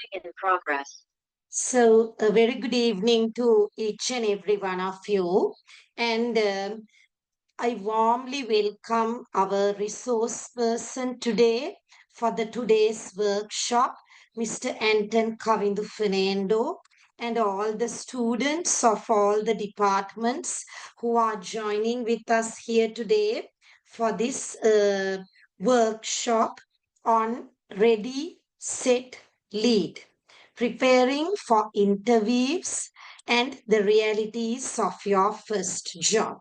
In progress. So, a very good evening to each and every one of you. And I warmly welcome our resource person today for the today's workshop, Mr. Anton Kavindu Fernando, and all the students of all the departments who are joining with us here today for this workshop on Ready, Set, Lead, preparing for interviews and the realities of your first job.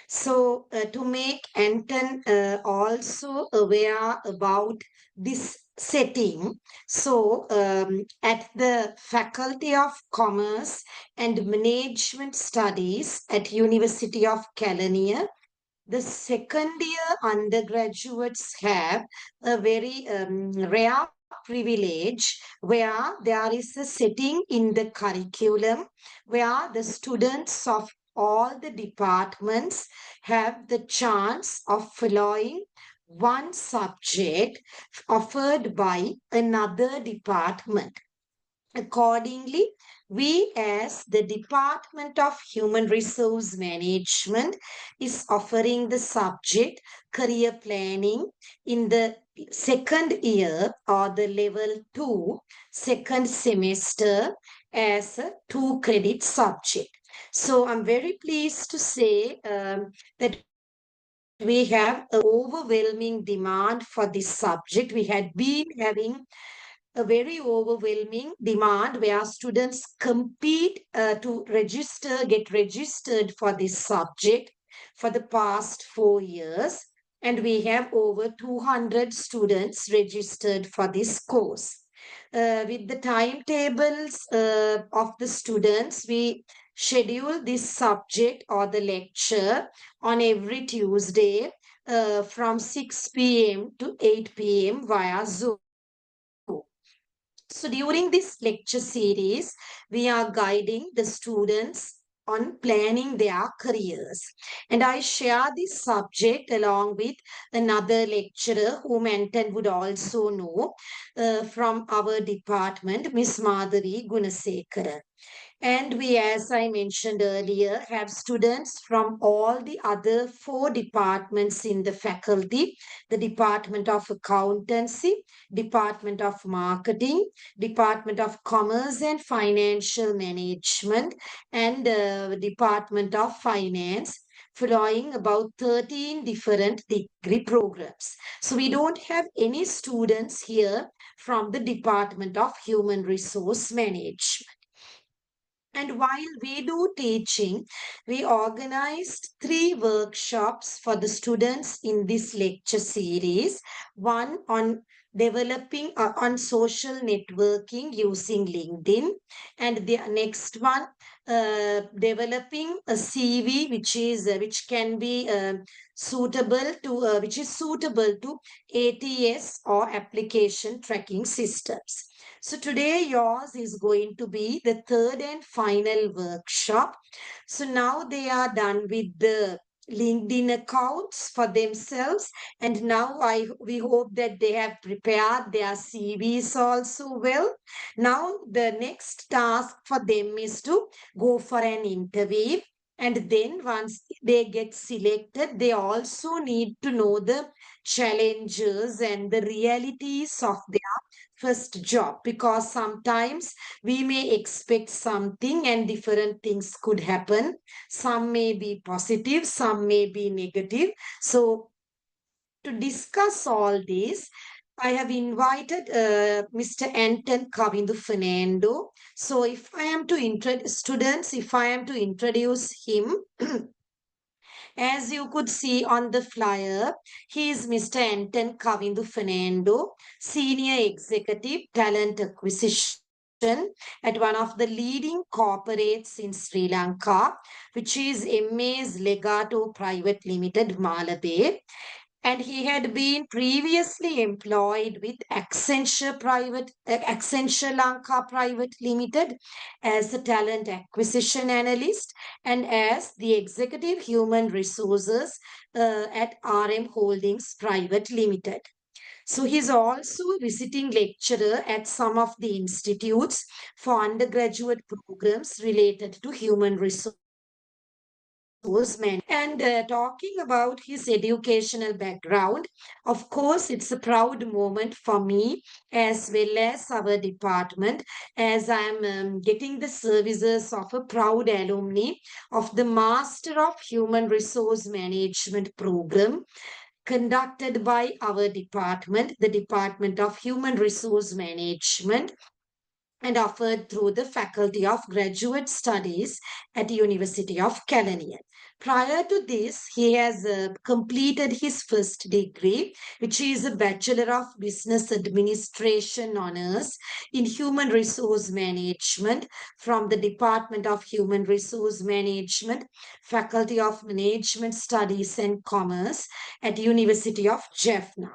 So, to make Anton also aware about this setting, so at the Faculty of Commerce and Management Studies at University of Kelaniya, the second year undergraduates have a very rare privilege where there is a setting in the curriculum where the students of all the departments have the chance of following one subject offered by another department. Accordingly, we as the Department of Human Resource Management is offering the subject career planning in the second year or the level 2 second semester as a 2 credit subject. So I'm very pleased to say that we have an overwhelming demand for this subject. We had been having a very overwhelming demand where students compete to get registered for this subject for the past 4 years. And we have over 200 students registered for this course. With the timetables of the students, we schedule this subject or the lecture on every Tuesday from 6 p.m. to 8 p.m. via Zoom. So during this lecture series, we are guiding the students on planning their careers. And I share this subject along with another lecturer whom Anton would also know from our department, Miss Madhavi Gunasekara. And we, as I mentioned earlier, have students from all the other 4 departments in the faculty: the Department of Accountancy, Department of Marketing, Department of Commerce and Financial Management, and Department of Finance, following about 13 different degree programs. So we don't have any students here from the Department of Human Resource Management. And while we do teaching, we organized 3 workshops for the students in this lecture series. One on developing on social networking using LinkedIn, and the next one developing a CV which can be suitable to which is suitable to ATS or application tracking systems. So today yours is going to be the third and final workshop. So now they are done with the LinkedIn accounts for themselves, and now we hope that they have prepared their CVs also well. Now the next task for them is to go for an interview, and then once they get selected, they also need to know the challenges and the realities of their first job, because sometimes we may expect something and different things could happen. Some may be positive, some may be negative. So to discuss all this, I have invited Mr. Anton Kavindu Fernando. So if I am to introduce students, if I am to introduce him, as you could see on the flyer, he is Mr. Anton Kavindu Fernando, Senior Executive Talent Acquisition at one of the leading corporates in Sri Lanka, which is MAS Legato Private Limited, Malabar. And he had been previously employed with Accenture Lanka Private Limited as a talent acquisition analyst and as the executive human resources at RM Holdings Private Limited. So he's also a visiting lecturer at some of the institutes for undergraduate programs related to human resource management. And talking about his educational background, of course, it's a proud moment for me as well as our department, as I'm getting the services of a proud alumni of the Master of Human Resource Management program conducted by our department, the Department of Human Resource Management, and offered through the Faculty of Graduate Studies at the University of Kelaniya. Prior to this, he has completed his first degree, which is a Bachelor of Business Administration honors in Human Resource Management from the Department of Human Resource Management, Faculty of Management Studies and Commerce at University of Jaffna.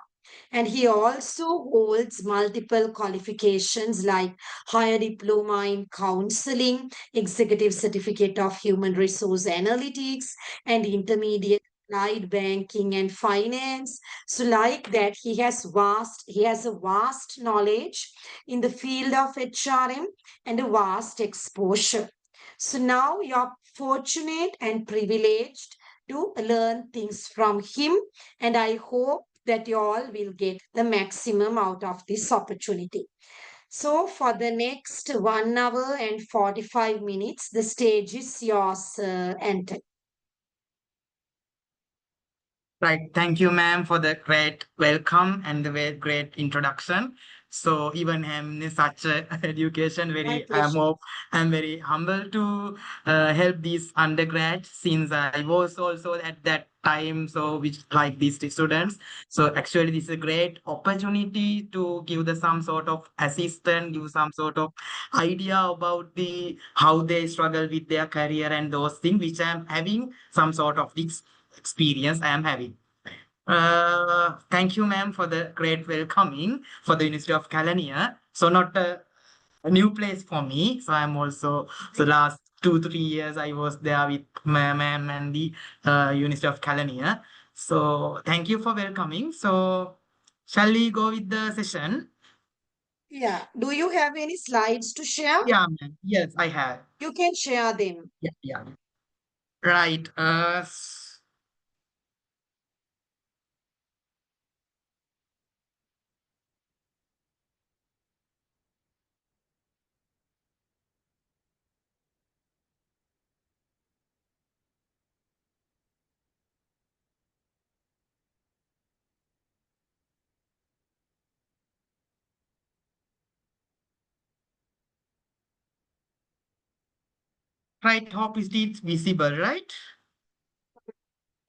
And he also holds multiple qualifications like higher diploma in counseling, executive certificate of human resource analytics, and intermediate applied banking and finance. So like that, he has a vast knowledge in the field of HRM and a vast exposure. So now you're fortunate and privileged to learn things from him, and I hope that you all will get the maximum out of this opportunity. So, for the next 1 hour and 45 minutes, the stage is yours, Anton. Right. Thank you, ma'am, for the great welcome and the very great introduction. So even in such a education, My very pleasure. I'm very humble to help these undergrads since I was also at that time. So which like these students. So actually, this is a great opportunity to give the some sort of assistance, give some sort of idea about the how they struggle with their career and those things which I'm having some sort of this experience I am having. Thank you, ma'am, for the great welcoming for the University of Kelaniya. So not a new place for me. So I'm also so last 2 3 years I was there with ma'am and the University of Kelaniya. So thank you for welcoming. So shall we go with the session? Yeah. Do you have any slides to share? Yeah, ma'am. Yes, I have. You can share them. Yeah, yeah. Right. Right. Hope is it visible, right?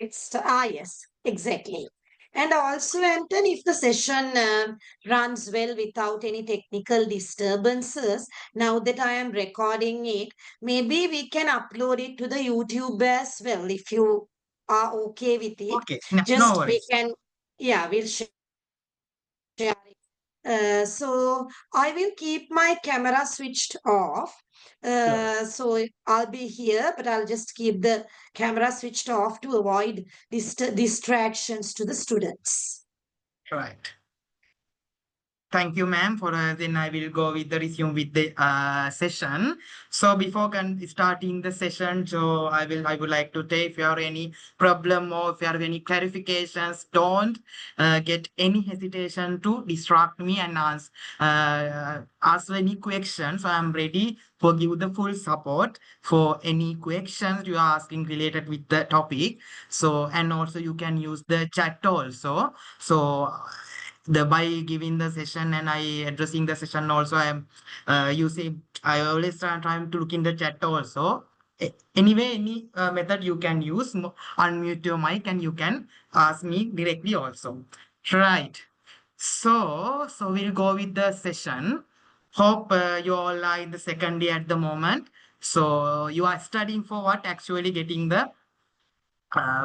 Yes, exactly. And also, Anton, if the session runs well without any technical disturbances, now that I am recording it, maybe we can upload it to the YouTube as well if you are okay with it. Okay. No, no Just we worries. can, yeah, we'll share it. So I will keep my camera switched off. Sure. So I'll be here, but I'll just keep the camera switched off to avoid distractions to the students. Right. Thank you, ma'am. For then I will go with the resume with the session. So before starting the session, so I would like to take if you have any problem or if you have any clarifications, don't get any hesitation to distract me and ask any questions. So I'm ready for give the full support for any questions you are asking related with the topic. So and also you can use the chat also. So the by giving the session and I addressing the session also I am using I always trying to look in the chat also. Anyway, any method you can use, unmute your mic and you can ask me directly also. Right. So we'll go with the session. Hope you all are in the second year at the moment. So you are studying for what? Actually getting the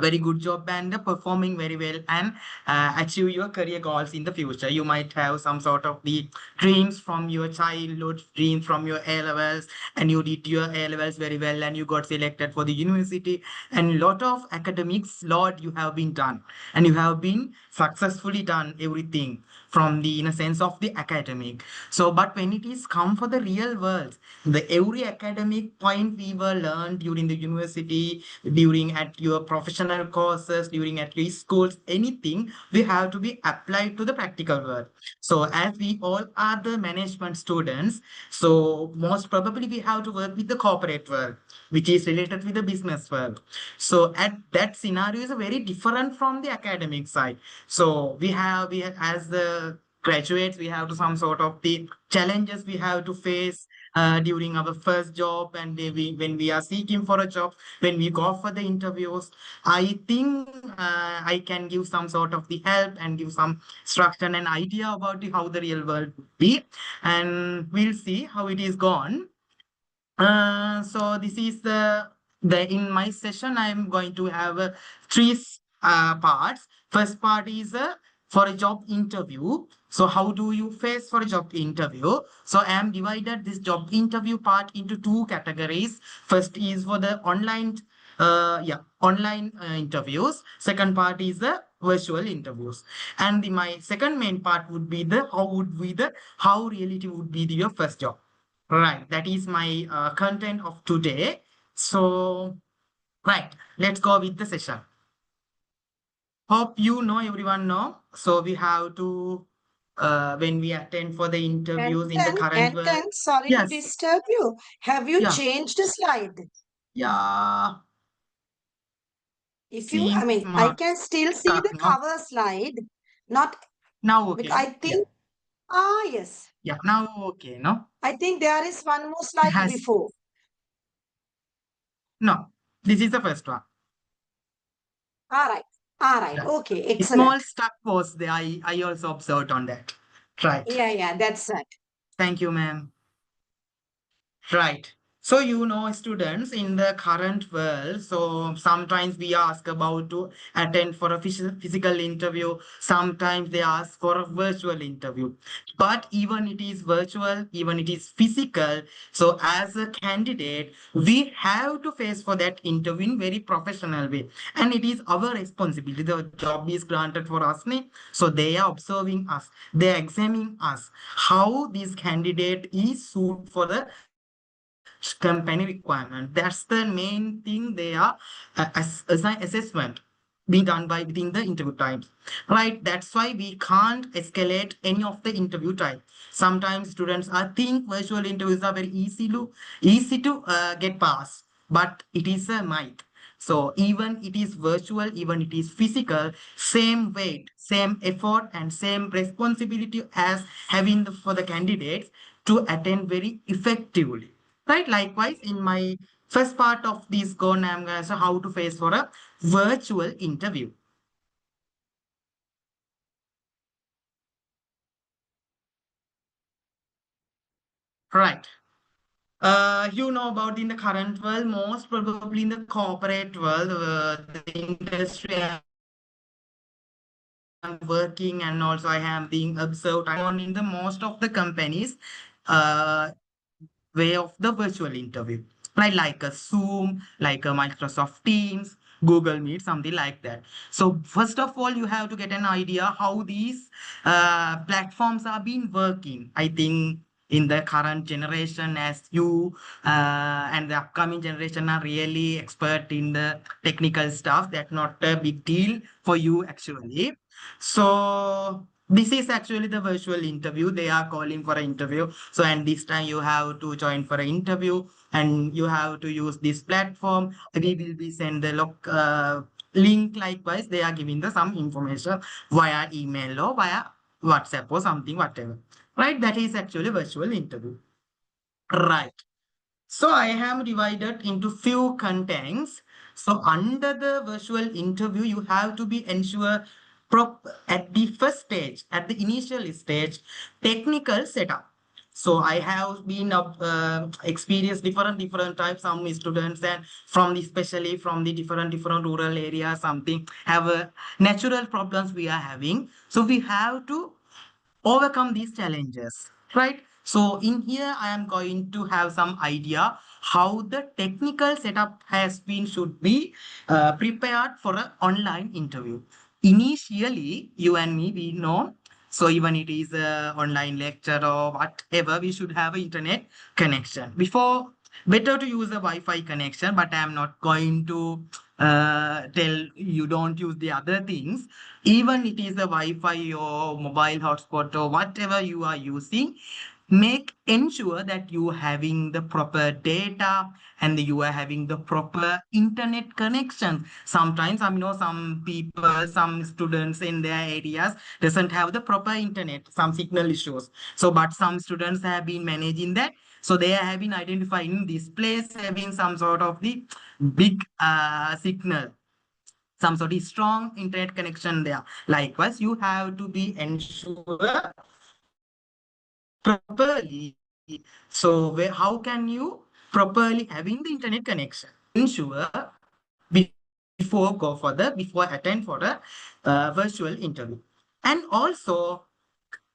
very good job and performing very well and achieve your career goals in the future. You might have some sort of the dreams from your childhood, dreams from your A levels, and you did your A levels very well and you got selected for the university and lot of academics lot you have been done and you have been successfully done everything. from the in a sense of the academic. So but when it is come for the real world, the every academic point we were learned during the university, during at your professional courses, during at least schools, anything we have to be applied to the practical world. So as we all are the management students, so most probably we have to work with the corporate world, which is related with the business world. So at that scenario is very different from the academic side. So we have as the graduates, we have to some sort of the challenges we have to face during our first job, and when we are seeking for a job, when we go for the interviews. I think I can give some sort of the help and give some structure and idea about how the real world would be, and we'll see how it is gone. So this is the in my session I'm going to have three parts. First part is for a job interview. So how do you face for a job interview? So I am divided this job interview part into two categories. First is for the online interviews. Second part is the virtual interviews. And my second main part would be the how reality would be your first job. Right, that is my content of today. So, right, let's go with the session. Hope you know, everyone know. So we have to, when we attend for the interviews in the current world. Anton, sorry to Yes, disturb you. Have you yeah, changed the slide? yeah, If you, I seems mean, I can still see stuck the now. cover slide. Not, Now because okay, I yeah, think, yes. yeah, now okay, no? I think there is one more It slide has, before. no, this is the first one. All right. All right. Yeah. Okay. A Excellent. small stuck was there. I also observed on that. Right. Yeah, yeah, that's it. Thank you, ma'am. Right. So, students in the current world, so sometimes we ask about to attend for a physical interview. Sometimes they ask for a virtual interview. But even it is virtual, even it is physical. So as a candidate, we have to face for that interview in very professional way. And it is our responsibility. The job is granted for us. So they are observing us. They are examining us. How this candidate is suited for the company requirement. That's the main thing they are assessment being done by within the interview times. Right. That's why we can't escalate any of the interview time. Sometimes students are think virtual interviews are very easy to get past, but it is a myth. So even it is virtual, even it is physical, same weight, same effort, and same responsibility as having for the candidates to attend very effectively. Right. Likewise, in my first part of this gone, I'm going to say how to face for a virtual interview. Right. About in the current world, most probably in the corporate world, the industry I'm working, and also I am being observed. I'm on in the most of the companies. Way of the virtual interview, like a Zoom, like a Microsoft Teams, Google Meet, something like that. So first of all, you have to get an idea how these platforms are been working. I think in the current generation, as you and the upcoming generation are really expert in the technical stuff, that's not a big deal for you actually. So this is actually the virtual interview. They are calling for an interview. So, and this time you have to join for an interview, and you have to use this platform. We will be send the link. Likewise, they are giving the some information via email or via WhatsApp or something, whatever. Right? That is actually virtual interview. Right. So I have divided into few contents. So under the virtual interview, you have to be ensure at the first stage, at the initial stage, technical setup. So I have been experienced different types. Some students and from the especially from the different rural areas, something have natural problems we are having. So we have to overcome these challenges, right? So in here, I am going to have some idea how the technical setup has been should be prepared for an online interview. Initially, you and me, we know So even it is a online lecture or whatever, we should have an internet connection. Better to use a Wi-Fi connection, but I am not going to tell you don't use the other things. Even it is a Wi-Fi or mobile hotspot or whatever you are using, ensure that you are having the proper data and you are having the proper internet connection. Sometimes I know some people, some students in their areas doesn't have the proper internet, some signal issues. So but some students have been managing that, so they have been identifying this place having some sort of the big signal, some sort of strong internet connection there. Likewise, you have to be ensure properly. So how can you properly having the internet connection? Ensure before attend for the virtual interview. And also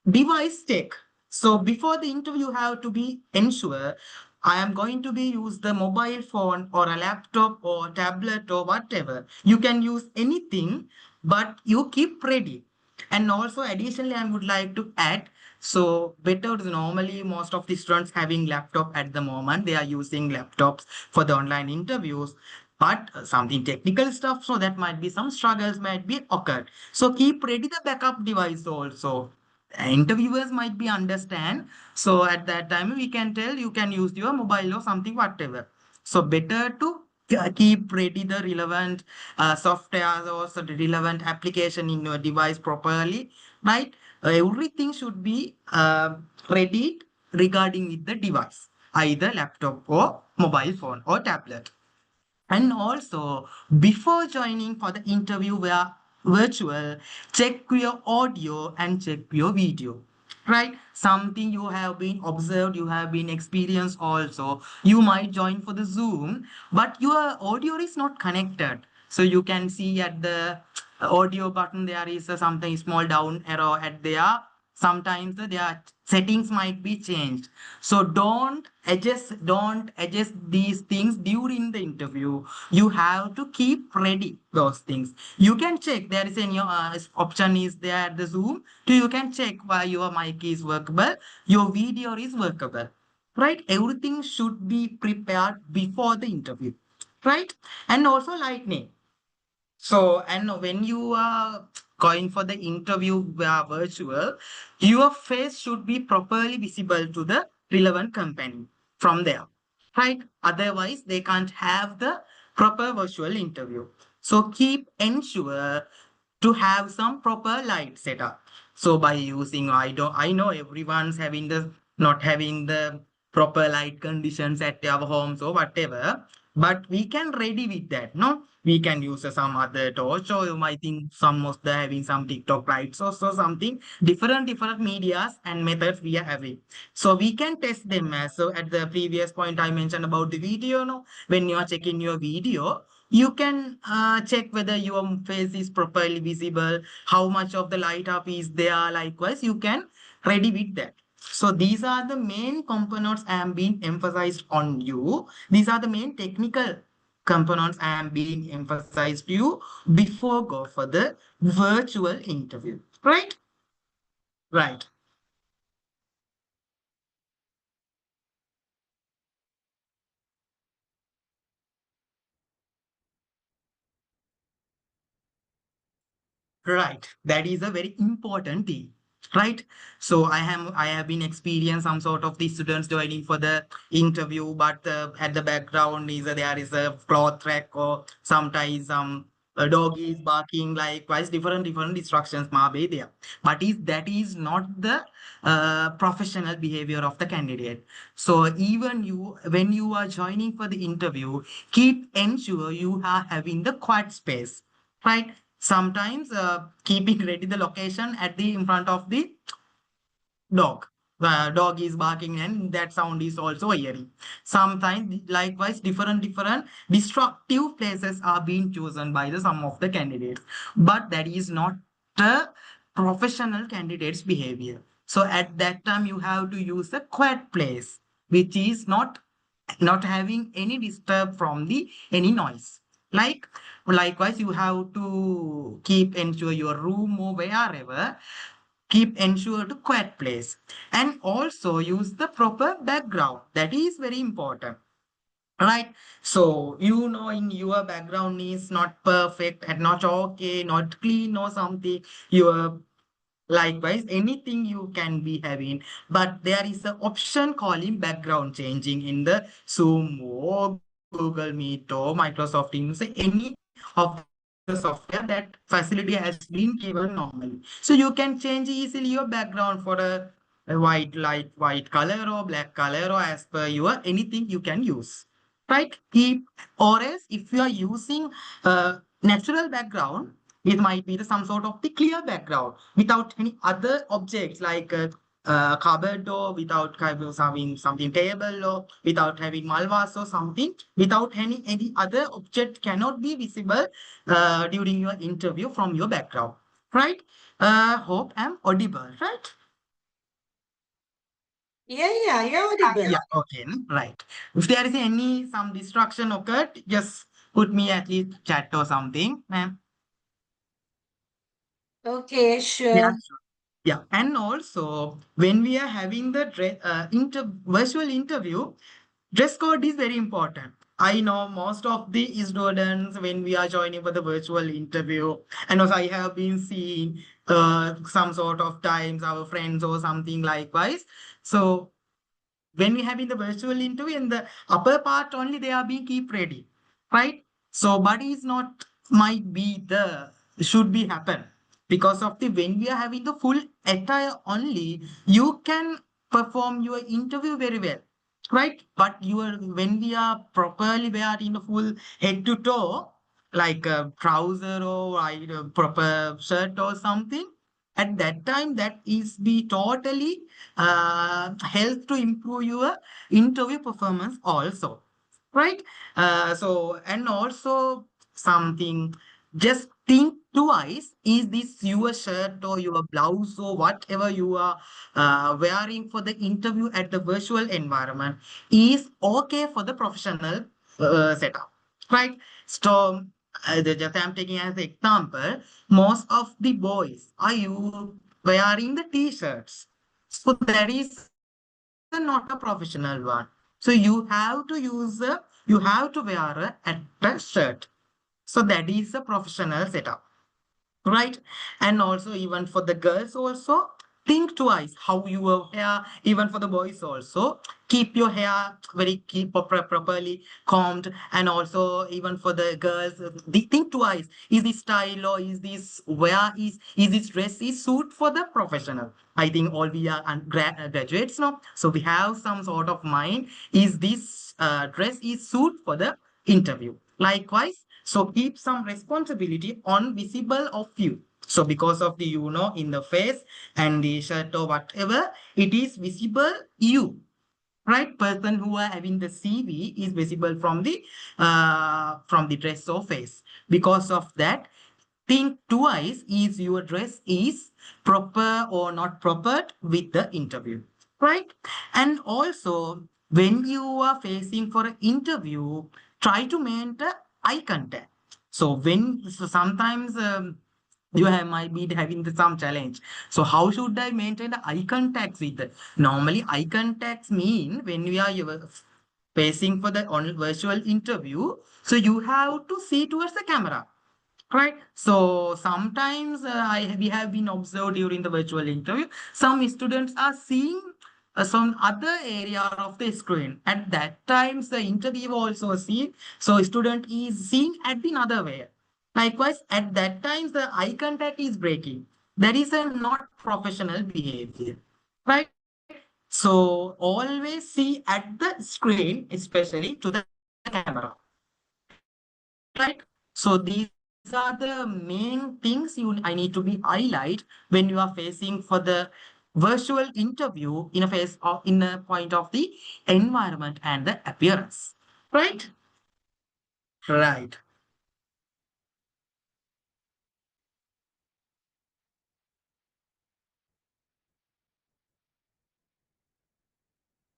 device tech. So before the interview, you have to be ensure I am going to be use the mobile phone or a laptop or tablet or whatever. You can use anything, but you keep ready. And also additionally, I would like to add, so better normally most of the students having laptop at the moment, they are using laptops for the online interviews. But something technical stuff, so that might be some struggles might be occurred. So keep ready the backup device also. Interviewers might be understand, so at that time we can tell you can use your mobile or something whatever. So better to keep ready the relevant software or the relevant application in your device properly, right? Everything should be ready regarding with the device, either laptop or mobile phone or tablet. And also, before joining for the interview via virtual, check your audio and check your video. Right? Something you have been observed, you have been experienced also. You might join for the Zoom, but your audio is not connected. So you can see at the audio button there is a something small down arrow at there. Sometimes their settings might be changed. So don't adjust these things during the interview. You have to keep ready those things. You can check there is any option is there at the Zoom. So you can check why your mic is workable, your video is workable. Right? Everything should be prepared before the interview. Right? And also lightning. So, and when you are going for the interview via virtual, your face should be properly visible to the relevant company from there, right? Otherwise, they can't have the proper virtual interview. So, keep ensure to have some proper light setup. So, by using, I know everyone's having the not having the proper light conditions at their homes or whatever, but we can ready with that, no? We can use some other torch, or you might think some of the having some TikTok lights or so something different medias and methods we are having. So we can test them as so at the previous point I mentioned about the video. No, when you are checking your video, you can check whether your face is properly visible, how much of the light up is there. Likewise, you can ready with that. So these are the main components I am being emphasized on you. These are the main technical components I am being emphasized to you before go for the virtual interview. Right? Right. Right. That is a very important thing. Right. So I have been experienced some sort of the students joining for the interview, but at the background is there is a cloth rack or sometimes some a dog is barking, likewise different instructions might be there. But that is not the professional behavior of the candidate. So even you when you are joining for the interview, keep ensure you are having the quiet space, right? Sometimes keeping ready the location at the in front of the dog. The dog is barking and that sound is also hearing. Sometimes likewise different destructive places are being chosen by the some of the candidates. But that is not the professional candidate's behavior. So at that time you have to use a quiet place, which is not having any disturb from the any noise. Like likewise, you have to keep ensure your room or wherever keep ensure to quiet place, and also use the proper background. That is very important. Right. So, in your background is not perfect and not okay, not clean or something. Your Likewise, anything you can be having, but there is an option calling background changing in the Zoom or Google Meet or Microsoft Teams, any of the software that facility has been given normally. So you can change easily your background for a white light, white color or black color or as per your anything you can use. Right? Keep or else if you are using natural background, it might be some sort of the clear background without any other objects like cupboard or without having something table or without having malvas or something, without any other object cannot be visible during your interview from your background. Right? Hope I'm audible, right? Yeah, yeah, you're audible. Yeah, okay, right. If there is any some distraction occurred, just put me at least chat or something, ma'am. Okay, Yeah, sure. sure. Yeah, and also when we are having the virtual interview, dress code is very important. I know most of the students when we are joining for the virtual interview, and also I have been seeing some sort of times our friends or something likewise. So when we have in the virtual interview in the upper part only they are being keep ready, right? So but is not might be the should be happen because of the when we are having the full attire only you can perform your interview very well, right? But your when we are properly wearing the full head to toe like a trouser or like a proper shirt or something, at that time that is be totally help to improve your interview performance also, right? So and also something, just think twice, is this your shirt or your blouse or whatever you are wearing for the interview at the virtual environment is okay for the professional setup, right? So just I'm taking as an example, most of the boys are you wearing the t-shirts, so that is not a professional one. So you have to wear a shirt. So that is a professional setup, right? And also even for the girls also, think twice how your hair, even for the boys also, keep your hair very properly combed. And also even for the girls, think twice, is this style or is this where is this dress is suit for the professional? I think all we are graduates now, so we have some sort of mind, is this dress is suit for the interview. Likewise, so keep some responsibility on visible of you. So because of the in the face and the shirt or whatever, it is visible you. Right, person who are having the CV is visible from the dress or face. Because of that, think twice is your dress is proper or not proper with the interview, right? And also when you are facing for an interview, try to maintain eye contact. So sometimes you have might be having some challenge. So how should I maintain the eye contact with normally eye contacts mean when we are facing for the on virtual interview, so you have to see towards the camera. Right. So sometimes we have been observed during the virtual interview, some students are seeing some other area of the screen. At that times, the interviewer also see. So student is seeing at the other way. Likewise, at that times, the eye contact is breaking. That is a not professional behavior. Right. So always see at the screen, especially to the camera. Right. So these are the main things I need to be highlight when you are facing for the virtual interview in a face or in a point of the environment and the appearance. Right? Right.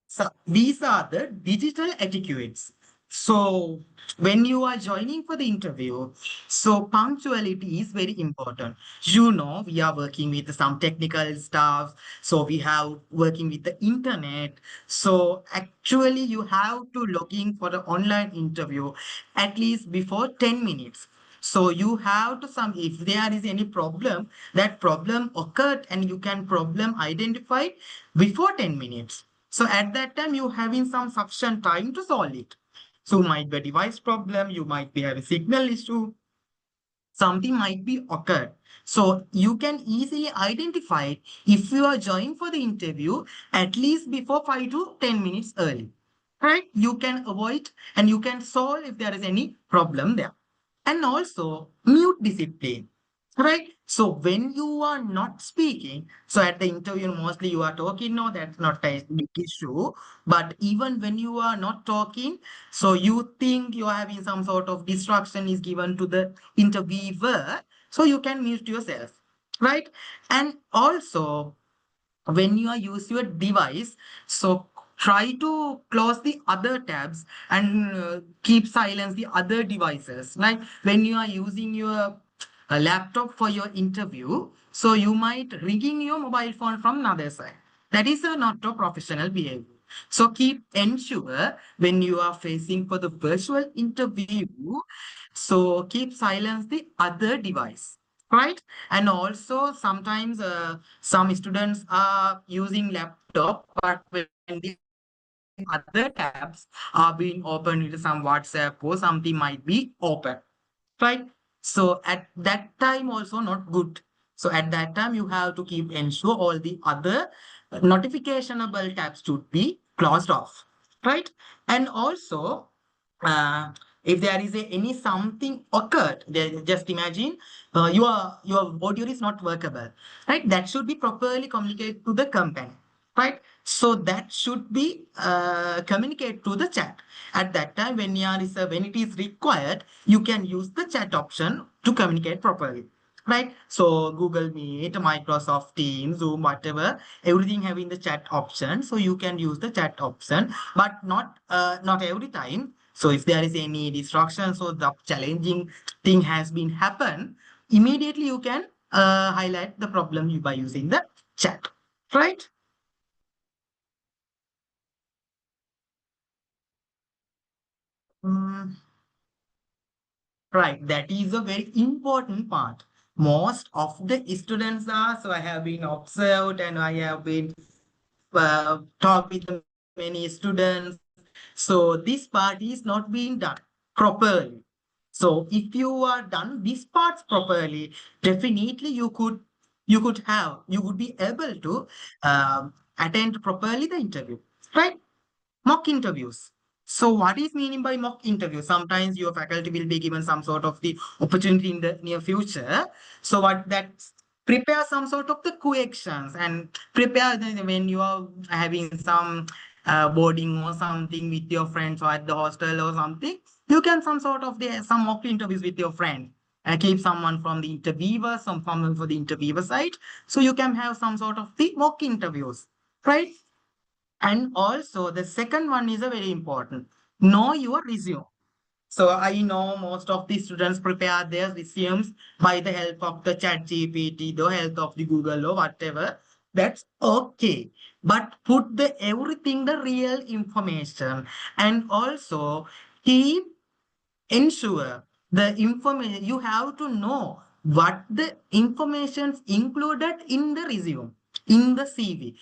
So these are the digital etiquettes. So when you are joining for the interview, so punctuality is very important. You know, we are working with some technical stuff. So we have working with the internet. So actually you have to log in for the online interview at least before 10 minutes. So you have to if there is any problem, that problem occurred and you can problem identify before 10 minutes. So at that time, you having some sufficient time to solve it. So might be a device problem, you might be having signal issue, something might be occurred. So you can easily identify it if you are joining for the interview at least before 5 to 10 minutes early. Right? You can avoid and you can solve if there is any problem there. And also mute discipline. Right? So when you are not speaking, so at the interview, mostly you are talking, no, that's not a big issue. But even when you are not talking, so you think you are having some sort of distraction is given to the interviewer, so you can mute yourself, right? And also when you are use your device, so try to close the other tabs and keep silence the other devices. Like when you are using your laptop for your interview, so you might ringing your mobile phone from another side. That is not a professional behavior. So keep ensure when you are facing for the virtual interview, so keep silence the other device, right? And also sometimes some students are using laptop, but when the other tabs are being opened with some WhatsApp or something might be open, right? So at that time also not good. So at that time you have to keep ensure all the other notificationable tabs should be closed off, right? And also if there is any something occurred, just imagine your audio is not workable, right? That should be properly communicated to the company, right? So that should be communicated to the chat. At that time, when it is required, you can use the chat option to communicate properly, right? So Google Meet, Microsoft Teams, Zoom, whatever, everything having the chat option. So you can use the chat option, but not every time. So if there is any distraction, so the challenging thing has been happen, immediately you can highlight the problem by using the chat, right? Mm, right, that is a very important part. Most of the students are, so I have been observed and I have been talked with many students. So this part is not being done properly. So if you are done these parts properly, definitely you could be able to attend properly the interview, right? Mock interviews. So what is meaning by mock interview? Sometimes your faculty will be given some sort of the opportunity in the near future. So what that prepare some sort of the questions and prepare when you are having some boarding or something with your friends or at the hostel or something. You can some sort of some mock interviews with your friend. Keep someone from the interviewer, some someone for the interviewer side. So you can have some sort of the mock interviews, right? And also the second one is a very important. Know your resume. So I know most of the students prepare their resumes by the help of the chat GPT, the help of the Google or whatever. That's okay. But put the everything, the real information. And also keep ensure the information you have to know what the information included in the resume, in the CV.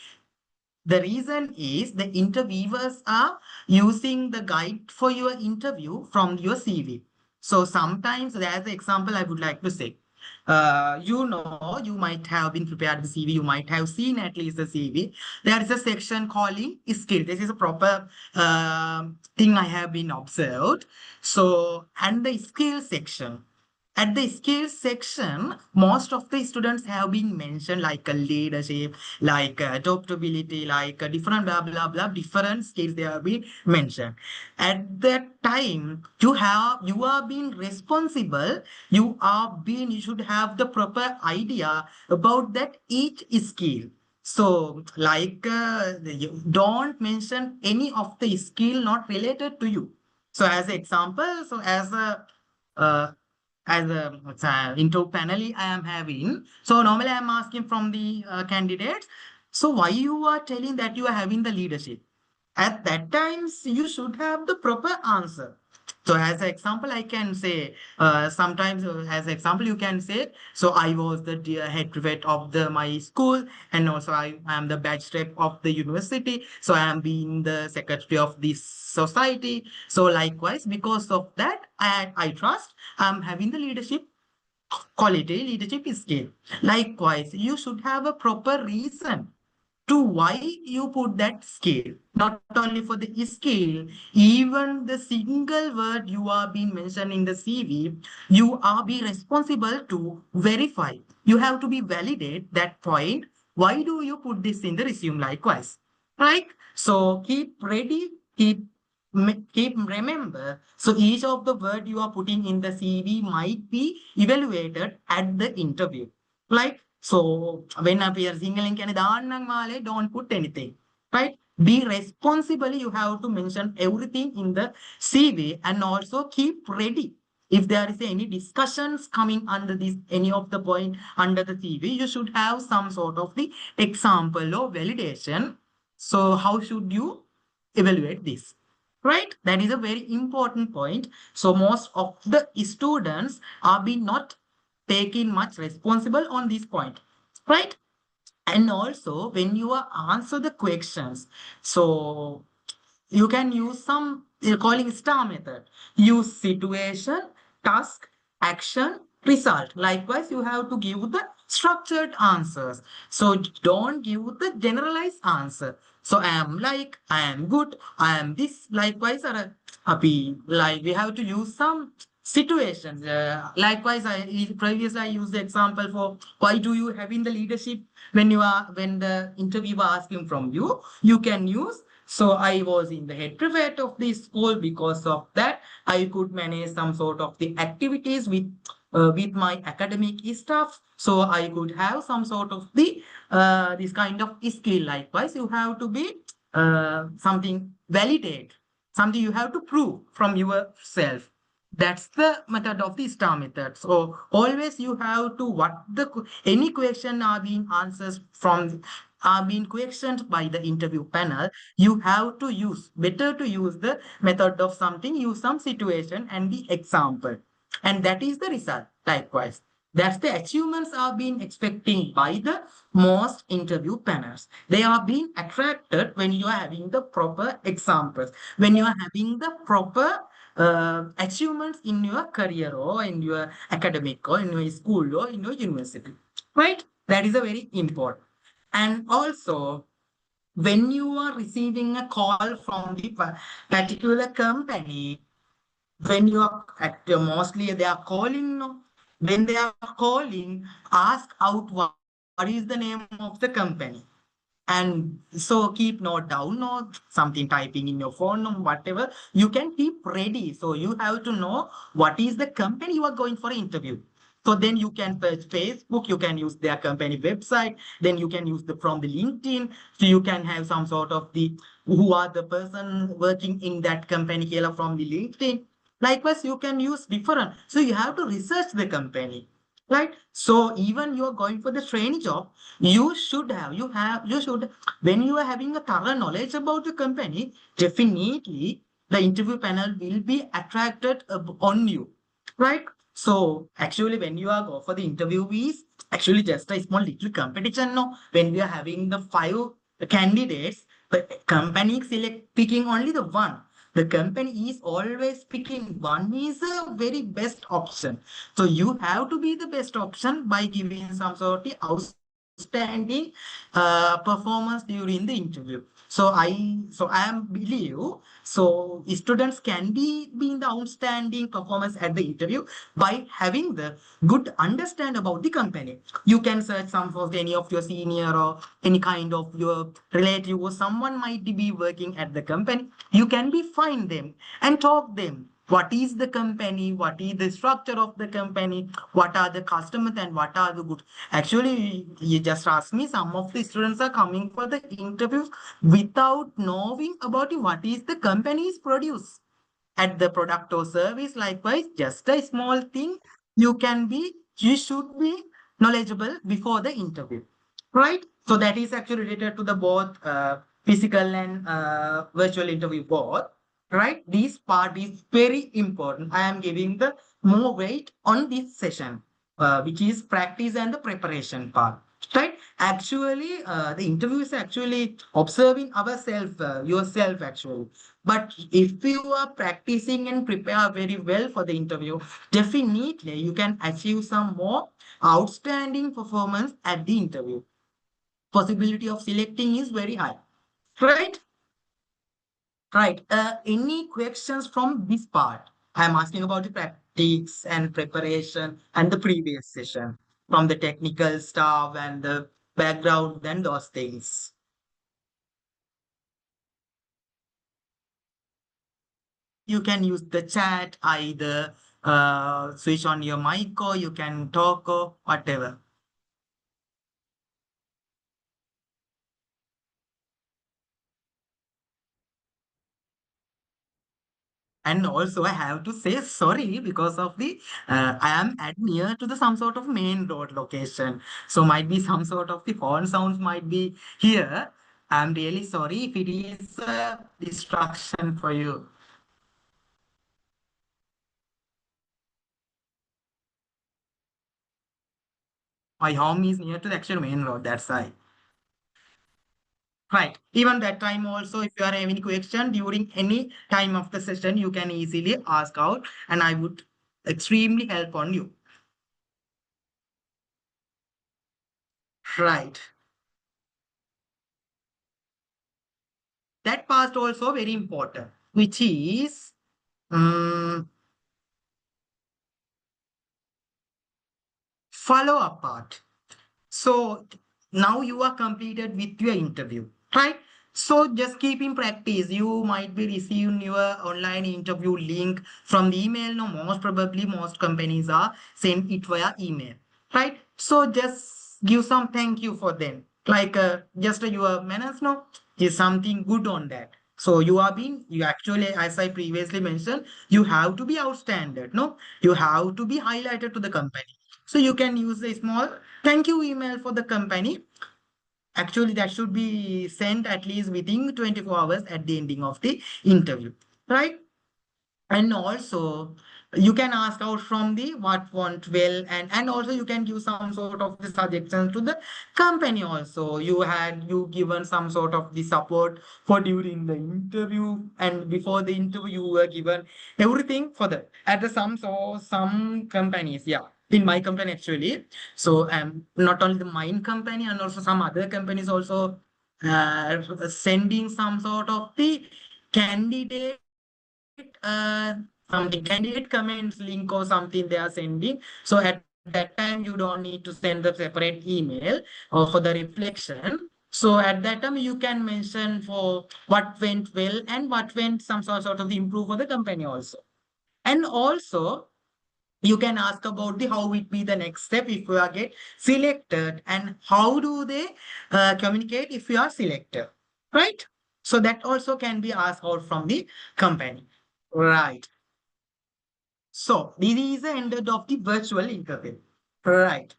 The reason is the interviewers are using the guide for your interview from your CV. So sometimes, as an example, I would like to say, you might have been prepared the CV, you might have seen at least the CV. There is a section calling skill. This is a proper thing I have been observed. So, and the skill section. At the skills section, most of the students have been mentioned like a leadership, like adaptability, like a different blah blah blah, different skills they have been mentioned. At that time, you are being responsible. You should have the proper idea about that each skill. So, like, you don't mention any of the skill not related to you. So as an example, so uh, as a intro panel I am having. So normally I am asking from the candidates. So why you are telling that you are having the leadership? At that times you should have the proper answer. So as an example, I can say, sometimes as an example, you can say, so I was the head prefect of my school, and also I am the batch rep of the university. So I am being the secretary of this society. So likewise, because of that, I trust I'm having the leadership quality, leadership skill. Likewise, you should have a proper reason to why you put that skill. Not only for the skill, even the single word you are being mentioned in the CV, you are be responsible to verify. You have to be validate that point. Why do you put this in the resume likewise? Right? So keep ready, keep remember. So each of the word you are putting in the CV might be evaluated at the interview. Like, so when appear single can don't put anything. Right? Be responsible. You have to mention everything in the CV and also keep ready. If there is any discussions coming under this, any of the point under the CV, you should have some sort of the example or validation. So how should you evaluate this? Right? That is a very important point. So most of the students are being not taking much responsible on this point. Right? And also when you are answer the questions, so you can use some, you're calling star method. Use situation, task, action, result. Likewise, you have to give the structured answers. So don't give the generalized answer. So I am like, I am good, I am this. Likewise, or happy. Like we have to use some situations. Likewise, previously I used the example for why do you have in the leadership when the interviewer asking from you, you can use. So I was in the head prefect of the school. Because of that, I could manage some sort of the activities with my academic staff. So I could have some sort of the this kind of skill. Likewise, you have to be something validate, something you have to prove from yourself. That's the method of the star method. So always you have to what the any question are being answers from are being questioned by the interview panel. You have to use better to use the method of something, use some situation and the example, and that is the result. Likewise, that's the achievements are being expecting by the most interview panels. They are being attracted when you are having the proper examples, when you are having the proper achievements in your career or in your academic or in your school or in your university. Right? That is a very important. And also, when you are receiving a call from the particular company, when you are mostly they are calling, no? When they are calling, ask out what is the name of the company. And so keep note down or something typing in your phone or whatever. You can keep ready. So you have to know what is the company you are going for an interview. So then you can search Facebook, you can use their company website, then you can use the from the LinkedIn. So you can have some sort of the who are the person working in that company here from the LinkedIn. Likewise, you can use different. So you have to research the company. Right. So even you are going for the training job, you should, when you are having a thorough knowledge about the company, definitely the interview panel will be attracted on you. Right. So actually, when you are go for the interviewees, actually just a small little competition. No, when we are having the five candidates, the company select picking only the one. The company is always picking one is a very best option. So you have to be the best option by giving some sort of outstanding performance during the interview. So I am believe so students can be in the outstanding performance at the interview by having the good understand about the company. You can search some of any of your senior or any kind of your relative or someone might be working at the company. You can be find them and talk them. What is the company? What is the structure of the company? What are the customers and what are the goods? Actually, you just ask me, some of the students are coming for the interviews without knowing about what is the company's produce. at the product or service. Likewise, just a small thing, you should be knowledgeable before the interview, right? So that is actually related to the both physical and virtual interview both, right? This part is very important. I am giving the more weight on this session, which is practice and the preparation part, right? Actually, the interview is actually observing ourselves, yourself actually. But if you are practicing and prepare very well for the interview, definitely you can achieve some more outstanding performance at the interview. Possibility of selecting is very high, right? Right. Any questions from this part? I'm asking about the practice and preparation and the previous session from the technical stuff and the background and those things. You can use the chat, either switch on your mic or you can talk or whatever. And also, I have to say sorry because of the I am at near to the some sort of main road location, so might be some sort of the horn sounds might be here. I'm really sorry if it is a distraction for you. My home is near to the actual main road. That's why. Right. Even that time also, if you are having question during any time of the session, you can easily ask out, and I would extremely help on you. Right. That part also very important, which is um, follow up part. So now you are completed with your interview, right? So just keep in practice. You might be receiving your online interview link from the email. No, most probably most companies are send it via email, right? So just give some thank you for them. Like just your manners, no, is something good on that. So you actually, as I previously mentioned, you have to be outstanding, no? You have to be highlighted to the company. So you can use a small thank you email for the company. Actually, that should be sent at least within 24 hours at the ending of the interview, right? And also you can ask out from the what went well, and also you can give some sort of the suggestions to the company. Also you given some sort of the support for during the interview, and before the interview you were given everything for that at the some companies, yeah, in my company actually. So not only the mine company and also some other companies also sending some sort of the candidate something candidate comments link or something they are sending. So at that time you don't need to send a separate email or for the reflection. So at that time you can mention for what went well and what went some sort of improve for the company also. And also you can ask about the how it be the next step if you are get selected, and how do they communicate if you are selected, right? So that also can be asked out from the company, right? So this is the end of the virtual interview. Right.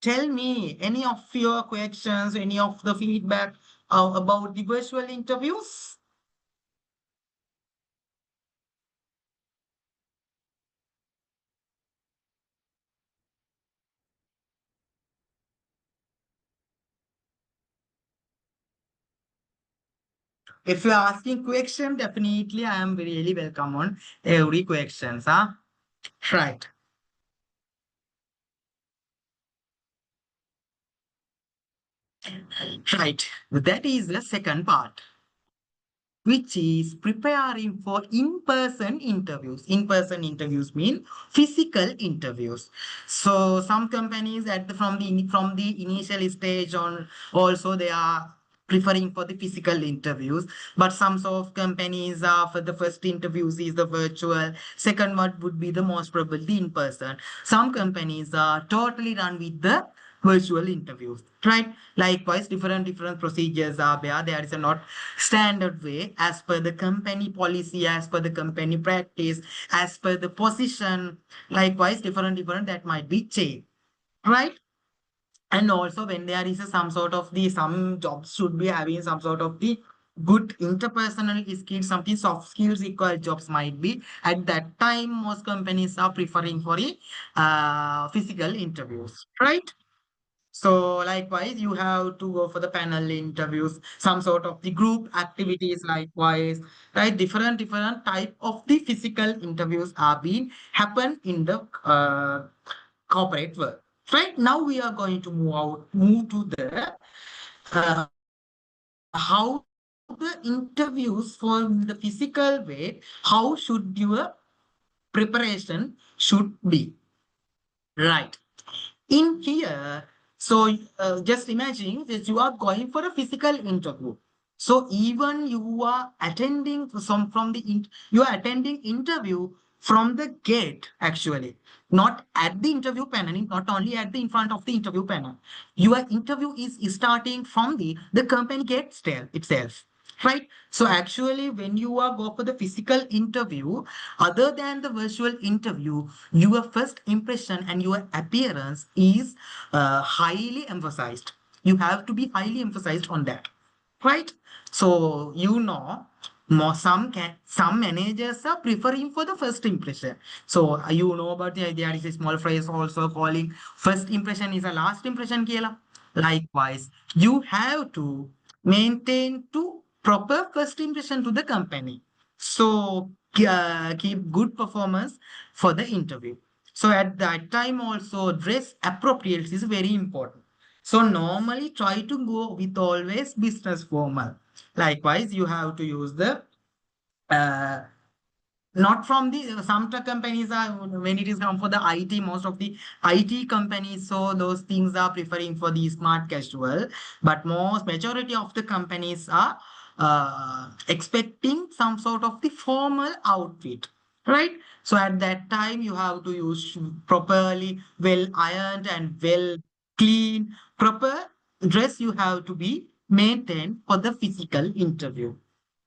Tell me any of your questions, any of the feedback about the virtual interviews. If you're asking question, definitely I am really welcome on every questions. Huh? Right. Right. That is the second part, which is preparing for in-person interviews. In-person interviews mean physical interviews. So some companies from the initial stage on also they are preferring for the physical interviews, but some sort of companies are for the first interviews is the virtual, second one would be the most probably in person. Some companies are totally run with the virtual interviews, right? Likewise, different procedures are there. There is a not standard way as per the company policy, as per the company practice, as per the position. Likewise, different that might be changed, right? And also when there is some sort of the some jobs should be having some sort of the good interpersonal skills, something soft skills required jobs might be at that time most companies are preferring for a physical interviews, right? So likewise, you have to go for the panel interviews, some sort of the group activities likewise, right? Different type of the physical interviews are being happen in the corporate world. Right now, we are going to move to the how the interviews for the physical way, how should your preparation should be, right? In here, so just imagine that you are going for a physical interview. So even you are attending some from the you are attending interview from the gate actually, not at the interview panel, not only at the in front of the interview panel. Your interview is starting from the company gate itself. Right. So actually, when you are go for the physical interview, other than the virtual interview, your first impression and your appearance is highly emphasized. You have to be highly emphasized on that, right? So some managers are preferring for the first impression. So you know about there is a small phrase also calling first impression is a last impression, Kela. Likewise, you have to maintain to proper first impression to the company. So keep good performance for the interview. So at that time also dress appropriate is very important. So normally try to go with always business formal. Likewise, you have to use the uh, not from the some companies are when it is come for the IT, most of the IT companies, so those things are preferring for the smart casual, but most majority of the companies are expecting some sort of the formal outfit, right? So at that time you have to use properly well ironed and well clean proper dress you have to be maintained for the physical interview,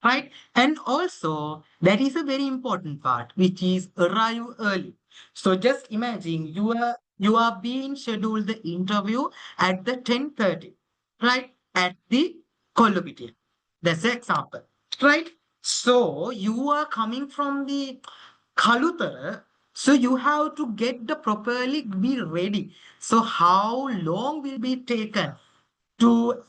right? And also, that is a very important part, which is arrive early. So just imagine you are being scheduled the interview at the 10:30, right? At the Kolopitiya. That's the example, right? So you are coming from the Kalutara, so you have to get the properly be ready. So how long will be taken to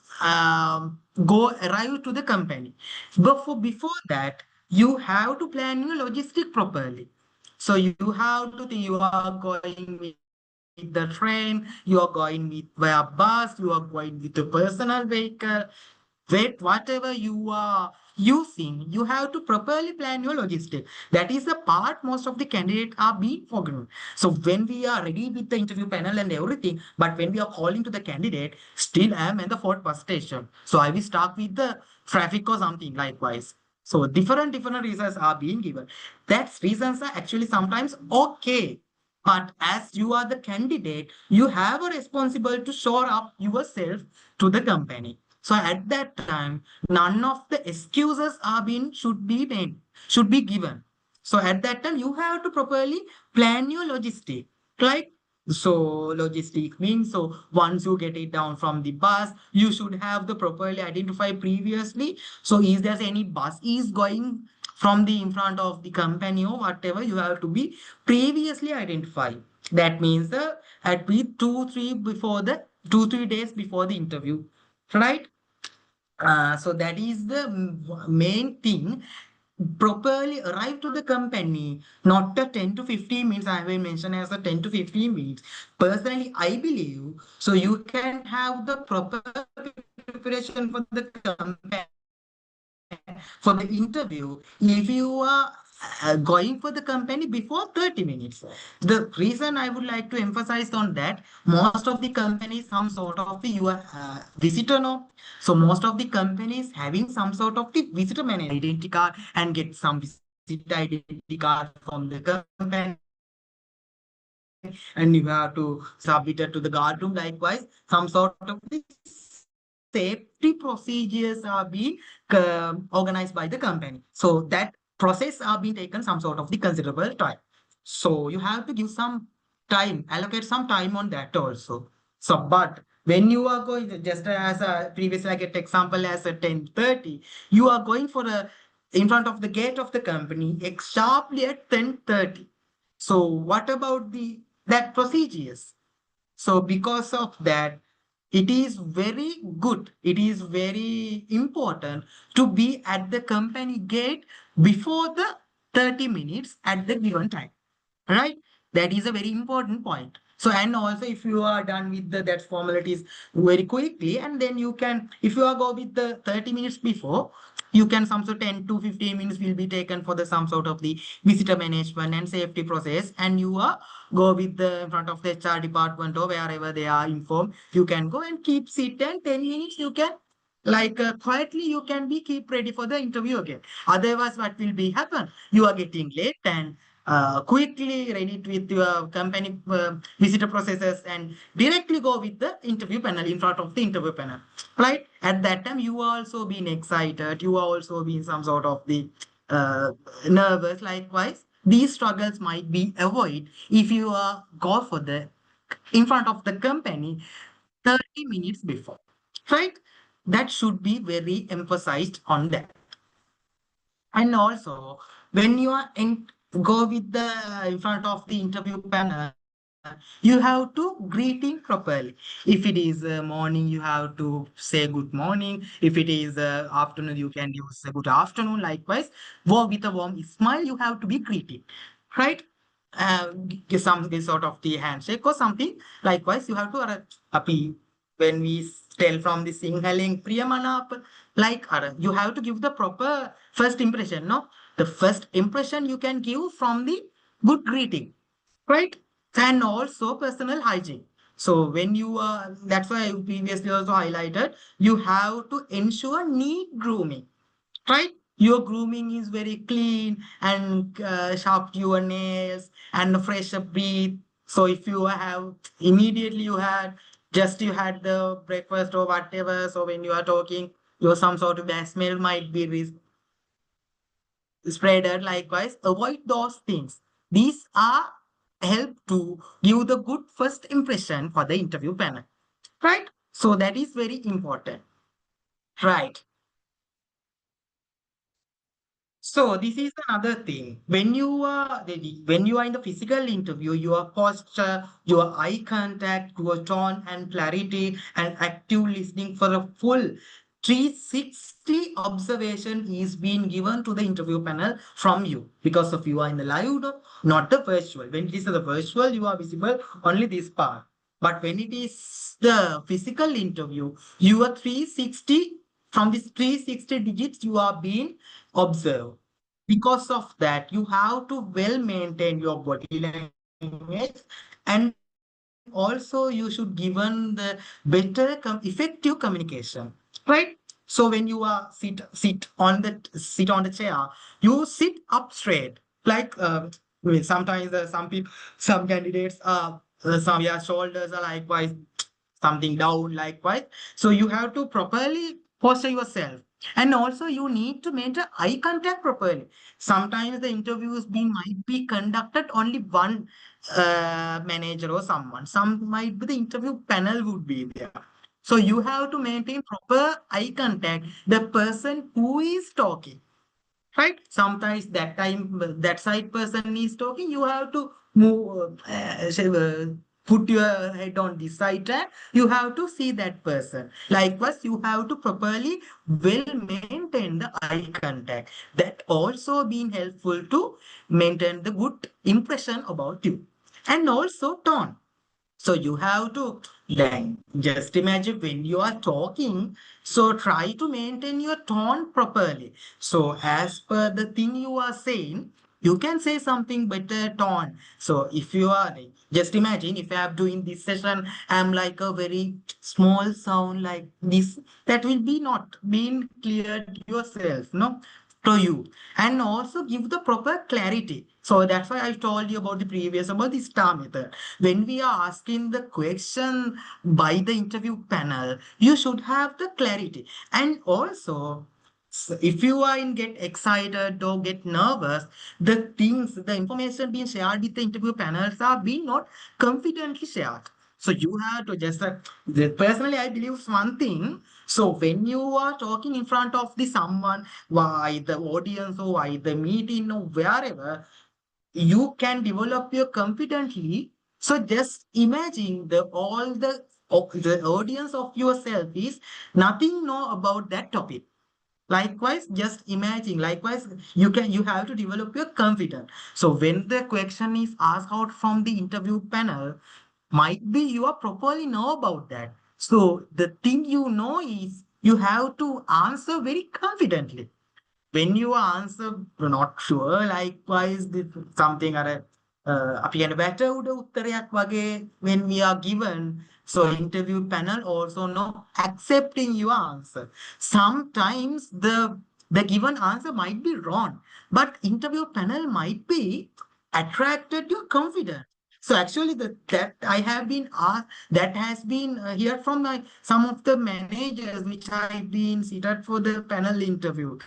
go arrive to the company. But before that, you have to plan your logistic properly. So you have to think you are going with the train, you are going with via bus, you are going with a personal vehicle, whatever you are using, you have to properly plan your logistic. That is the part most of the candidates are being forgotten. So when we are ready with the interview panel and everything, but when we are calling to the candidate, still I am in the fourth bus station. So I will start with the traffic or something likewise. So different reasons are being given. That reasons are actually sometimes okay. But as you are the candidate, you have a responsible to show up yourself to the company. So at that time, none of the excuses are being should be made, should be given. So at that time, you have to properly plan your logistic. Like so, logistic means so once you get it down from the bus, you should have the properly identified previously. So is there any bus is going from the in front of the company or whatever, you have to be previously identified. That means at least 2 3 days before the interview, right? So that is the main thing. Properly arrive to the company, not the 10 to 15 minutes I will mention as a 10 to 15 minutes. Personally, I believe so you can have the proper preparation for the company for the interview if you are going for the company before 30 minutes. The reason I would like to emphasize on that, most of the companies some sort of the your visitor no. So most of the companies having some sort of the visitor manager identity card and get some visitor identity card from the company. and you have to submit it to the guard room. Likewise, some sort of the safety procedures are being organized by the company. So that process are being taken some sort of the considerable time. So you have to give some time, allocate some time on that also. So, but when you are going, just as a previous, I get example as a 10:30, you are going for a in front of the gate of the company sharply at 10:30. So what about the that procedures? So because of that, it is very good. It is very important to be at the company gate before the 30 minutes at the given time. Right? That is a very important point. So, and also if you are done with that formalities very quickly, and then you can, if you are go with the 30 minutes before, you can some sort 10 to 15 minutes will be taken for the some sort of the visitor management and safety process, and you are go with the in front of the HR department or wherever they are informed. You can go and keep sit, and 10 minutes you can quietly you can be keep ready for the interview again. Otherwise, what will be happen? You are getting late and quickly ready with your company visitor processes and directly go with the interview panel in front of the interview panel, right? At that time you are also being excited, you are also being some sort of the uh, nervous. Likewise, these struggles might be avoided if you are go for the in front of the company 30 minutes before, right? That should be very emphasized on that. And also, when you are go with the in front of the interview panel, you have to greeting properly. If it is morning, you have to say good morning. If it is afternoon, you can use a good afternoon. Likewise, with a warm smile, you have to be greeting, right? Give some sort of the handshake or something. Likewise, you have to appeal when we tell from the Sinhaling Priyamanap, you have to give the proper first impression. No, the first impression you can give from the good greeting, right? And also personal hygiene. So when you are, that's why I previously also highlighted, you have to ensure neat grooming, right? Your grooming is very clean and sharp your nails and fresh up breath. So if you have immediately you had just you had the breakfast or whatever, so when you are talking, your some sort of bad smell might be spreaded. Likewise, avoid those things. These are help to give the good first impression for the interview panel, right? So that is very important, right? So this is another thing. When you are in the physical interview, your posture, your eye contact, your tone and clarity, and active listening for a full 360 observation is being given to the interview panel from you, because of you are in the live, no, not the virtual. When it is the virtual, you are visible only this part. But when it is the physical interview, you are 360, from this 360 digits you are being observed. Because of that, you have to well maintain your body language, and also you should given the better effective communication, right? So when you are sit on the chair, you sit up straight. Sometimes some people, some candidates are some their shoulders are likewise something down, likewise. So you have to properly posture yourself. And also you need to maintain eye contact properly. Sometimes the interviews being might be conducted only one manager or someone. Some might be the interview panel would be there. So you have to maintain proper eye contact. The person who is talking, right? Sometimes that time that side person is talking, you have to move put your head on this side and you have to see that person. Likewise, you have to properly well maintain the eye contact. That also been helpful to maintain the good impression about you. And also tone. So you have to like just imagine when you are talking, so try to maintain your tone properly. So as per the thing you are saying, you can say something better tone. So if you are just imagine if I am doing this session, I'm like a very small sound like this, that will be not being clear to yourself, no? to you, and also give the proper clarity. So that's why I told you about the previous about the star method. When we are asking the question by the interview panel, you should have the clarity. And also, if you are in get excited or get nervous, the information being shared with the interview panels are being not confidently shared. So you have to just personally, I believe one thing. So when you are talking in front of the someone, why the audience or why the meeting or wherever, you can develop your confidently. So just imagine the all the audience of yourself is nothing know about that topic. Likewise, just imagine. Likewise, you have to develop your confidence. So when the question is asked out from the interview panel, might be you are properly know about that. So the thing you know is you have to answer very confidently. When you answer not sure, likewise this something අර අපි කියන වැටවුඩ උත්තරයක් වගේ when we are given, so interview panel also know accepting your answer. Sometimes the given answer might be wrong, but interview panel might be attracted your confidence. So actually, that I have been asked, that has been heard from some of the managers which I've been seated for the panel interview.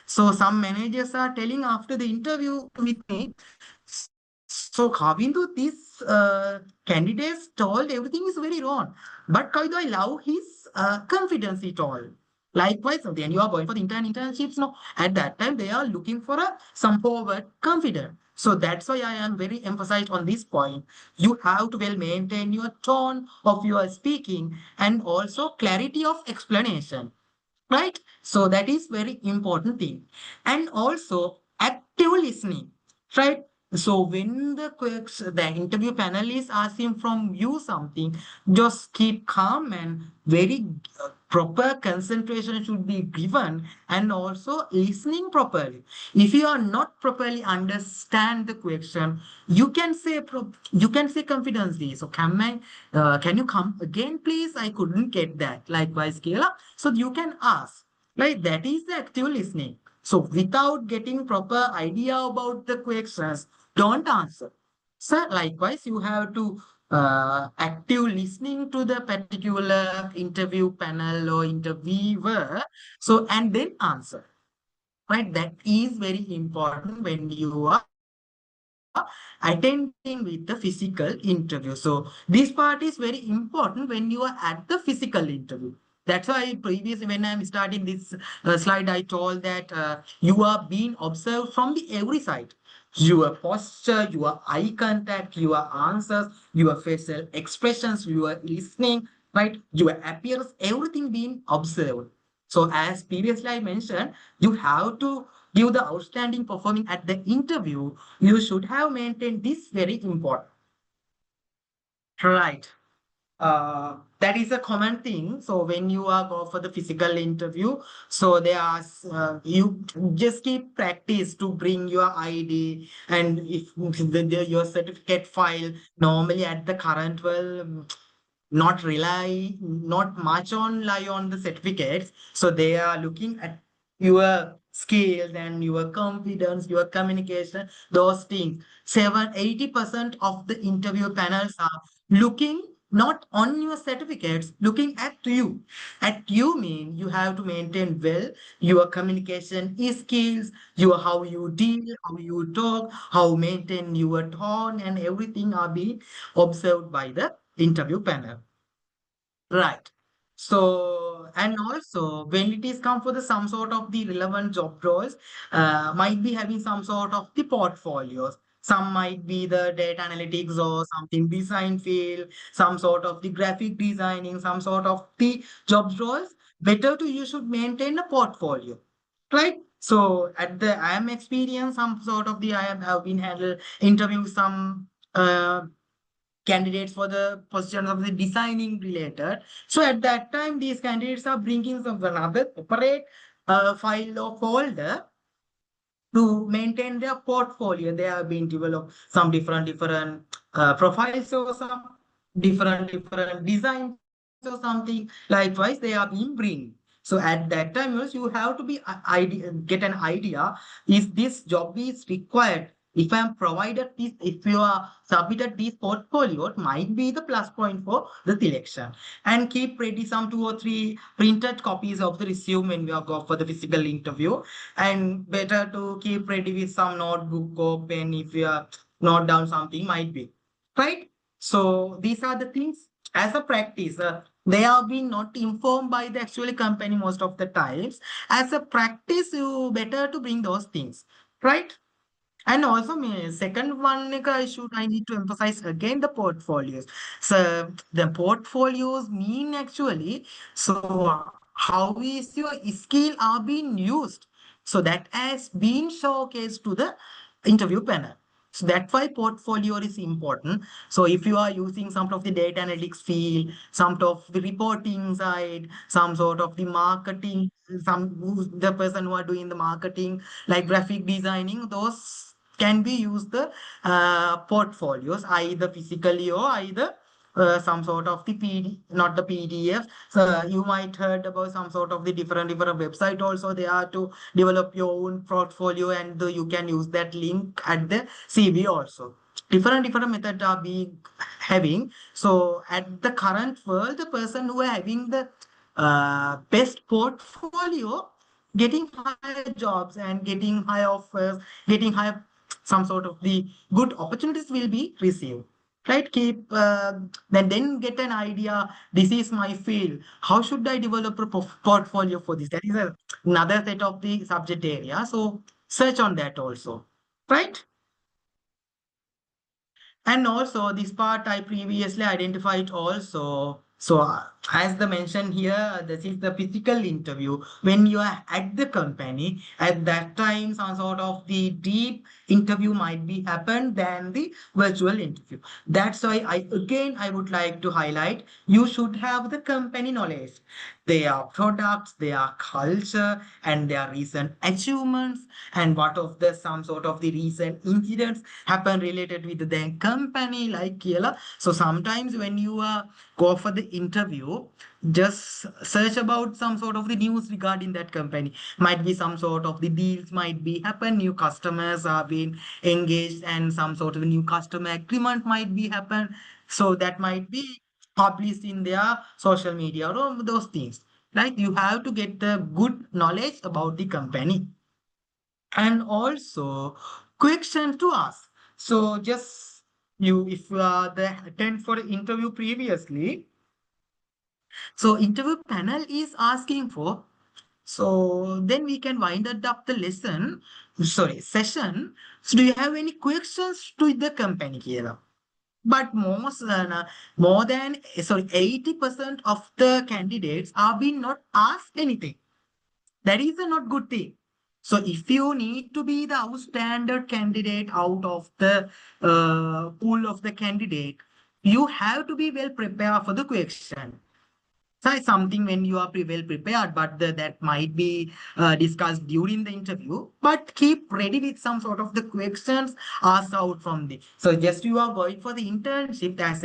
So some managers are telling after the interview with me, so Kavindu, this candidates told everything is very wrong. But Kavindu, I love his confidence he told. Likewise, when you are going for the internships, no, at that time they are looking for some forward confidence. So that's why I am very emphasized on this point. You have to well maintain your tone of your speaking and also clarity of explanation, right? So that is very important thing. And also active listening, right? So when the interview panel is asking from you something, just keep calm and very proper concentration should be given, and also listening properly. If you are not properly understand the question, you can say you can say confidently, so can you come again please, I couldn't get that, likewise Kayla. So you can ask, like that is the active listening. So without getting proper idea about the questions, don't answer. So likewise, you have to active listening to the particular interview panel or interviewer. So and then answer. Right, that is very important when you are attending with the physical interview. So this part is very important when you are at the physical interview. That's why previously when I'm starting this slide, I told that you are being observed from the every side. Your posture, your eye contact, your answers, your facial expressions, your listening, right? Your appearance, everything being observed. So as previously I mentioned, you have to give the outstanding performing at the interview. You should have maintained this very important. Right. That is a common thing. So when you are go for the physical interview, so they ask you just keep practice to bring your ID, and if your certificate file normally at the current not much on lie on the certificates. So they are looking at your skills and your confidence, your communication, those things. 80% of the interview panels are looking not on your certificates, looking at you. At you mean you have to maintain well your communication skills, your how you deal, how you talk, how maintain your tone, and everything are being observed by the interview panel. Right. So, and also when it is come for the some sort of the relevant job roles, might be having some sort of the portfolios. Some might be the data analytics or something design field, some sort of the graphic designing, some sort of the job roles. Better to you should maintain a portfolio, right? So at the I am experienced some sort of the have been handled interview some candidates for the position of the designing related. So at that time, these candidates are bringing some another separate file or folder to maintain their portfolio. They have been developed some different profiles or some different designs or something. Likewise, they are being bring. So at that time, also, you have to be get an idea if this job is required. If I am provided this, if you are submitted this portfolio, it might be the plus point for the selection. And keep ready some 2 or 3 printed copies of the resume when we are go for the physical interview. And better to keep ready with some notebook or pen if you are note down something might be. Right? So these are the things as a practice. They are being not informed by the actual company most of the times. As a practice, you better to bring those things. Right? And also, second one, like, I need to emphasize again the portfolios. So the portfolios mean actually, so how is your skill are being used? So that has been showcased to the interview panel. So that's why portfolio is important. So if you are using some of the data analytics field, some of the reporting side, some sort of the marketing, the person who are doing the marketing, like graphic designing, those can be used the portfolios either physically or either some sort of the PD, not the PDF. So you might heard about some sort of the different website also. They are to develop your own portfolio, and you can use that link at the CV also. Different methods are being having. So at the current world, the person who are having the best portfolio, getting higher jobs and getting high offers, getting high some sort of the good opportunities will be received. Right? Keep then get an idea. This is my field. How should I develop a portfolio for this? That is another set of the subject area. So search on that also. Right? And also this part I previously identified also. So as the mention here, this is the physical interview. When you are at the company, at that time, some sort of the deep interview might be happened than the virtual interview. That's why I would like to highlight you should have the company knowledge, their products, their culture, and their recent achievements, and what of the some sort of the recent incidents happen related with the company like Kiela. So sometimes when you go for the interview, just search about some sort of the news regarding that company. Might be some sort of the deals might be happen, new customers are being engaged, and some sort of new customer agreement might be happen. So that might be published in their social media or those things. Right? You have to get the good knowledge about the company. And also question to ask. So just you, if you are the attend for the interview previously, so interview panel is asking for, so then we can wind up the lesson, sorry, session. So do you have any questions to the company here? But more than, sorry, 80% of the candidates are being not asked anything. That is a not good thing. So if you need to be the outstanding candidate out of the pool of the candidate, you have to be well prepared for the question. So it's something when you are well prepared, but that might be discussed during the interview. But keep ready with some sort of the questions asked out from the. So just you are going for the internship as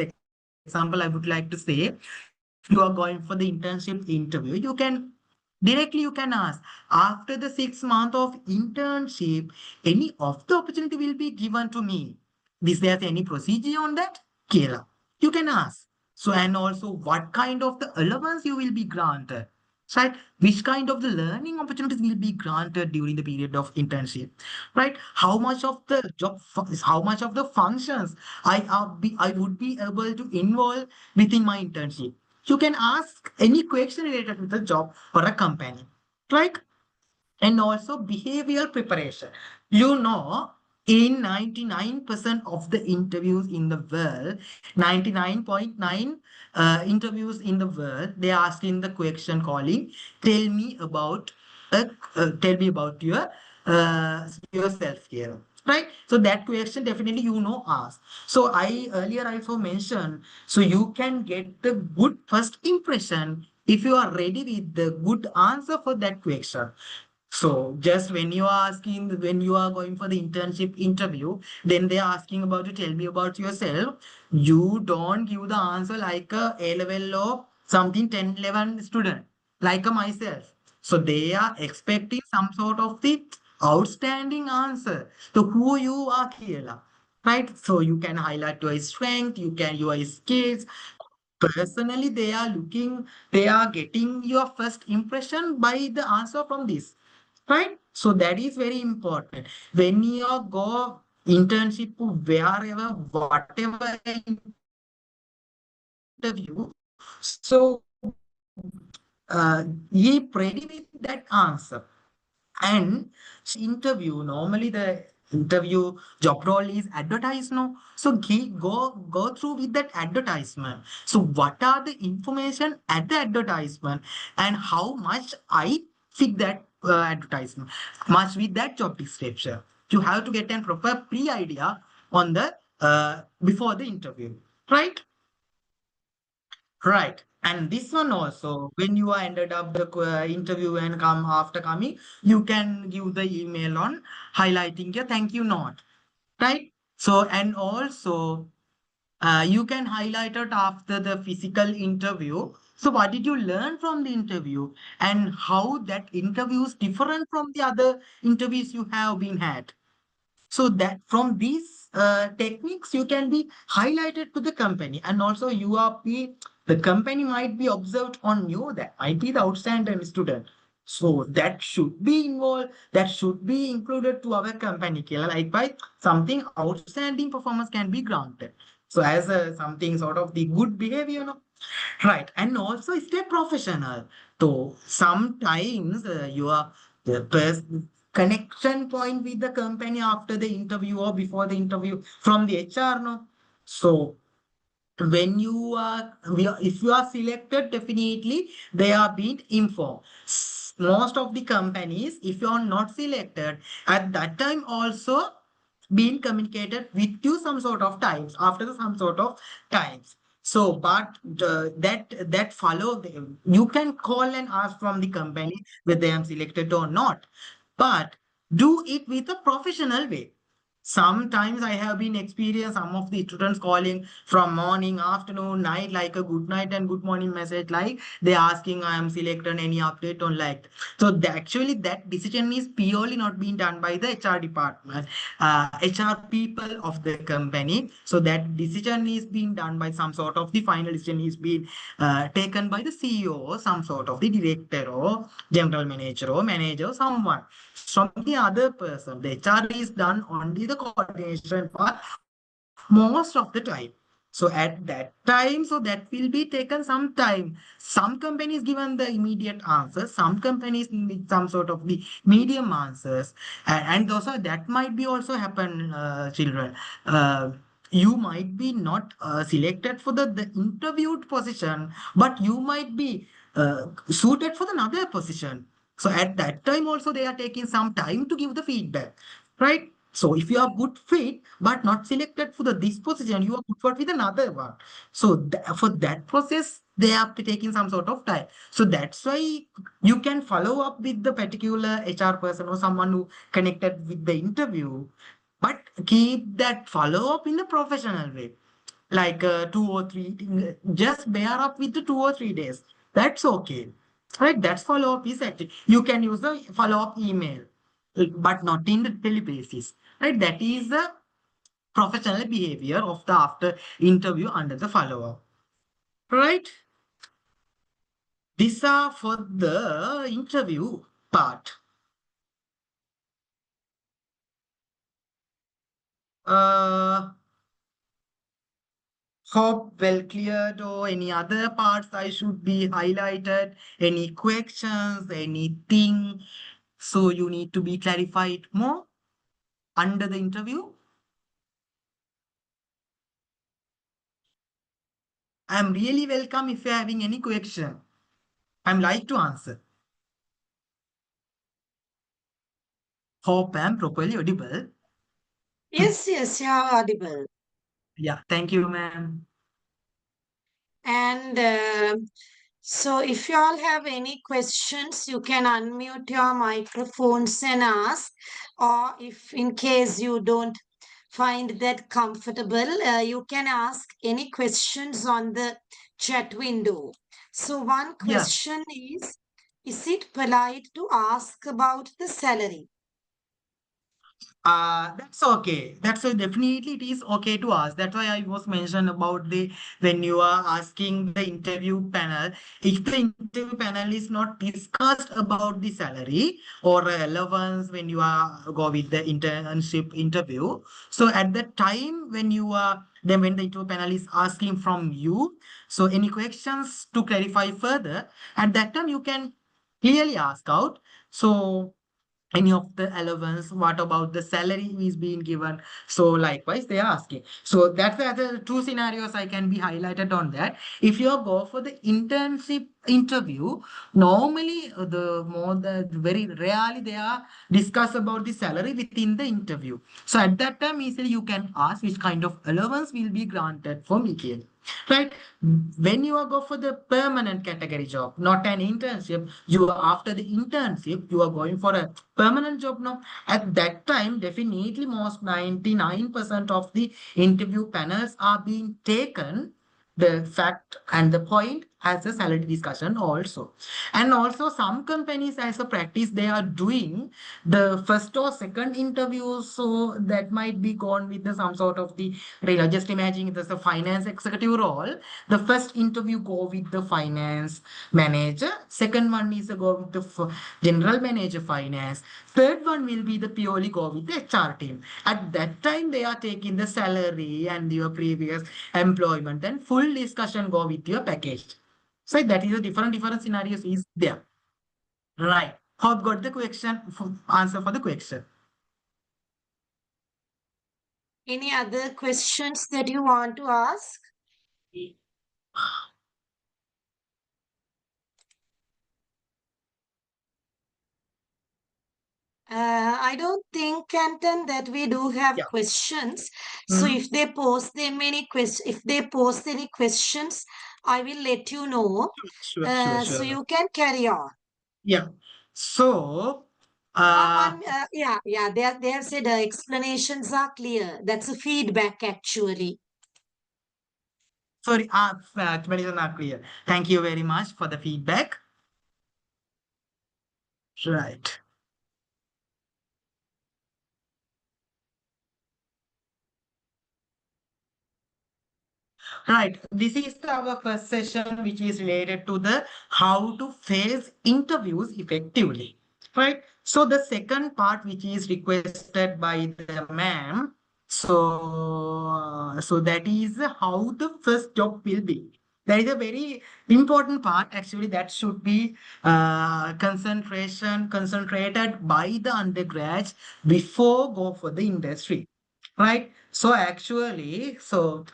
example, I would like to say, if you are going for the internship interview, you can directly you can ask after the 6 months of internship, any of the opportunity will be given to me. Is there any procedure on that? Kela, you can ask. So, and also what kind of the allowance you will be granted, right? Which kind of the learning opportunities will be granted during the period of internship, right? How much of the how much of the functions I would be able to involve within my internship. You can ask any question related with the job or a company, right? And also behavioral preparation. You know, in 99% of the interviews in the world, 99.9 interviews in the world, they are asking the question calling, tell me about, tell me about yourself here. Right? So that question definitely ask. So I earlier also mentioned, so you can get the good first impression if you are ready with the good answer for that question. So just when you are asking, when you are going for the internship interview, then they are asking about to tell me about yourself. You don't give the answer like a A level or something 10, 11 student. like myself. So they are expecting some sort of the outstanding answer to who you are, Kiela. Right? So you can highlight your strength, you can your skills. Personally, they are getting your first impression by the answer from this. Right? So that is very important. When you go internship wherever, whatever interview, so he ready with that answer. And interview, normally the interview job role is advertised, no? So he go through with that advertisement. So what are the information at the advertisement and how much I fit that advertisement, much with that job description. You have to get a proper pre-idea on the before the interview, right? Right. And this one also, when you are ended up the interview and come after coming, you can give the email on highlighting your thank you note. Right. So, and also you can highlight it after the physical interview. So, what did you learn from the interview and how that interview is different from the other interviews you have been had? So that from these techniques, you can be highlighted to the company, and also you are the company might be observed on you. That might be the outstanding student. So that should be involved. That should be included to our company. Okay? Like by something outstanding performance can be granted. So as a something sort of the good behavior, no? Right, and also stay professional. So sometimes your the connection point with the company after the interview or before the interview from the HR, no. So when you are if you are selected, definitely they are being informed. Most of the companies, if you are not selected at that time, also being communicated with you some sort of times after some sort of times. So but that follow them, you can call and ask from the company whether I am selected or not, but do it with a professional way. Sometimes I have been experienced some of the students calling from morning, afternoon, night, like a good night and good morning message, like they asking I am selected, any update on like. So actually that decision is purely not being done by the HR department, HR people of the company. So that decision is being done by some sort of the final decision is being taken by the CEO or some sort of the director or general manager or manager, someone from the other person. The HR is done only the coordination part most of the time. So at that time, so that will be taken some time. Some companies given the immediate answers, some companies need some sort of the medium answers, and also that might be also happen, children. You might be not selected for the interviewed position, but you might be suited for another position. So at that time also they are taking some time to give the feedback, right? So if you are good fit but not selected for the this position, you are good for with another one. So for that process, they are taking some sort of time. So that's why you can follow up with the particular HR person or someone who connected with the interview, but keep that follow up in a professional way, like 2 or 3. Just bear up with the 2 or 3 days. That's okay, right? That's follow up is actually you can use the follow up email, but not in the daily basis, right? That is the professional behavior of the after interview under the follow up, right? These are for the interview part. uh Hope well cleared, or any other parts I should be highlighted, any questions, anything so you need to be clarified more under the interview. I'm really welcome if you're having any question. I'm like to answer. Hope I'm properly audible. Yes, yes, you are audible. Yeah, thank you, ma'am. And so, if you all have any questions, you can unmute your microphones and ask. Or if in case you don't find that comfortable, you can ask any questions on the chat window. So, one Yeah. question is, Is it polite to ask about the salary? That's okay. Definitely it is okay to ask. That's why I was mentioned about the when you are asking the interview panel, if the interview panel is not discussed about the salary or relevance when you are go with the internship interview. So at that time when you are then when the interview panel is asking from you, so any questions to clarify further, at that time you can clearly ask out. So any of the allowance, what about the salary is being given, so likewise they are asking. So that's the other two scenarios I can be highlighted on that. If you go for the internship interview, normally the very rarely they are discuss about the salary within the interview. So at that time easily you can ask which kind of allowance will be granted for me here, right? When you are go for the permanent category job, not an internship, you are after the internship you are going for a permanent job now. At that time definitely most 99% of the interview panels are being taken the fact and the point as a salary discussion also. And also some companies as a practice they are doing the first or second interviews, so that might be gone with the some sort of the just imagine there's a finance executive role. The first interview go with the finance manager, second one is a go with the general manager finance, third one will be the purely go with the HR team. At that time they are taking the salary and your previous employment, then full discussion go with your package. So that is a different scenarios is there, right? Hope got the question answer for the question. Any other questions that you want to ask? I don't think, Anton, that we do have Yeah. questions. So Mhm. if they post them any if they post any questions, I will let you know. So Sure. you can carry on. Yeah. So, Yeah. They have said explanations are clear. That's a feedback, actually. sorry, explanation are clear. Thank you very much for the feedback. Right. Right. This is our first session, which is related to the how to face interviews effectively. Right. So the second part, which is requested by the ma'am, so that is how the first job will be. That is a very important part. Actually, that should be concentrated by the undergrads before go for the industry. Right. So actually, so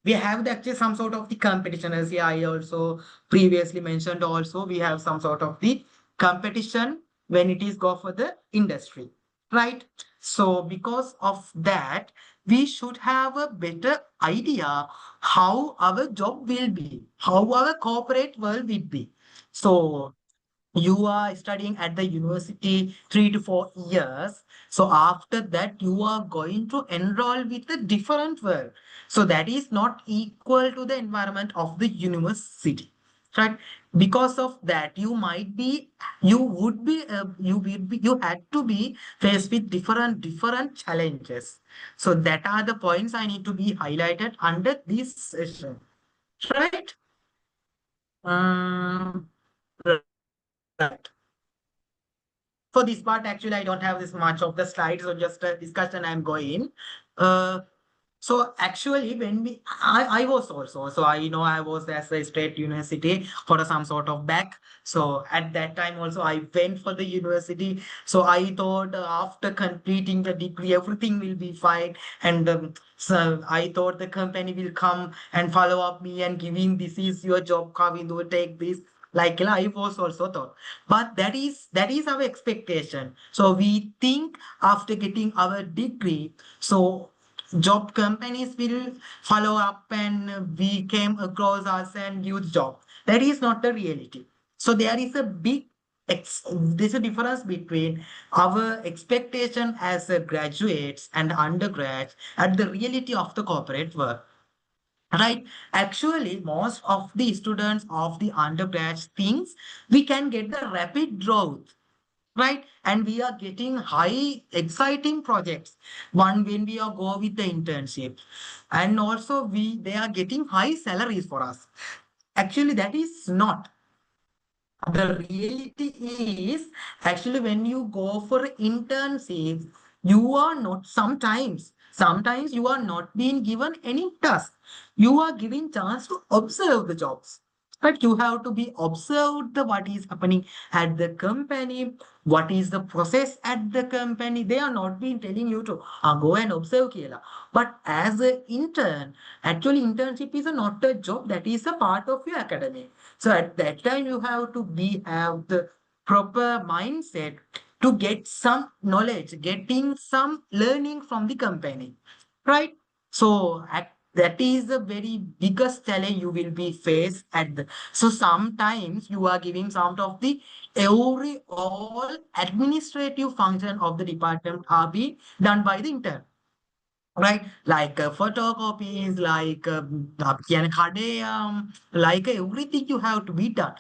we have actually some sort of the competition, as I also previously mentioned. Also we have some sort of the competition when it is go for the industry, right? So because of that we should have a better idea how our job will be, how our corporate world will be. So you are studying at the university 3 to 4 years, so after that you are going to enroll with a different world, so that is not equal to the environment of the university, right? Because of that you might be, you would be you had to be faced with different challenges. So that are the points I need to be highlighted under this session, right? um, right. For this part, actually, I don't have this much of the slides or just a discussion I'm going. Uh, so actually, when I was also, so I know I was as a state university for some sort of back. So at that time also, I went for the university. So I thought after completing the degree, everything will be fine. And so I thought the company will come and follow up me and giving this is your job, Kavindu, take this. Like I was also thought, but that is our expectation. So we think after getting our degree, so job companies will follow up and we came across us and use job. That is not the reality. So there is a there's a difference between our expectation as a graduates and undergrads and the reality of the corporate work. right? Actually, most of the students of the undergrads thinks we can get the rapid growth, right? And we are getting high exciting projects one when we are go with the internship, and also we they are getting high salaries for us. Actually, that is not the reality. Is actually when you go for internships, you are not sometimes you are not being given any task. You are given chance to observe the jobs, but you have to be observed the what is happening at the company, what is the process at the company. They are not being telling you to go and observe Kela. But as an intern, actually internship is not a job, that is a part of your academy. So at that time, you have to be have the proper mindset to get some knowledge, getting some learning from the company, right? So that is the very biggest challenge you will be faced at the. So sometimes you are giving some of the every all administrative function of the department are being done by the intern, right? Like photocopies, like like everything you have to be done.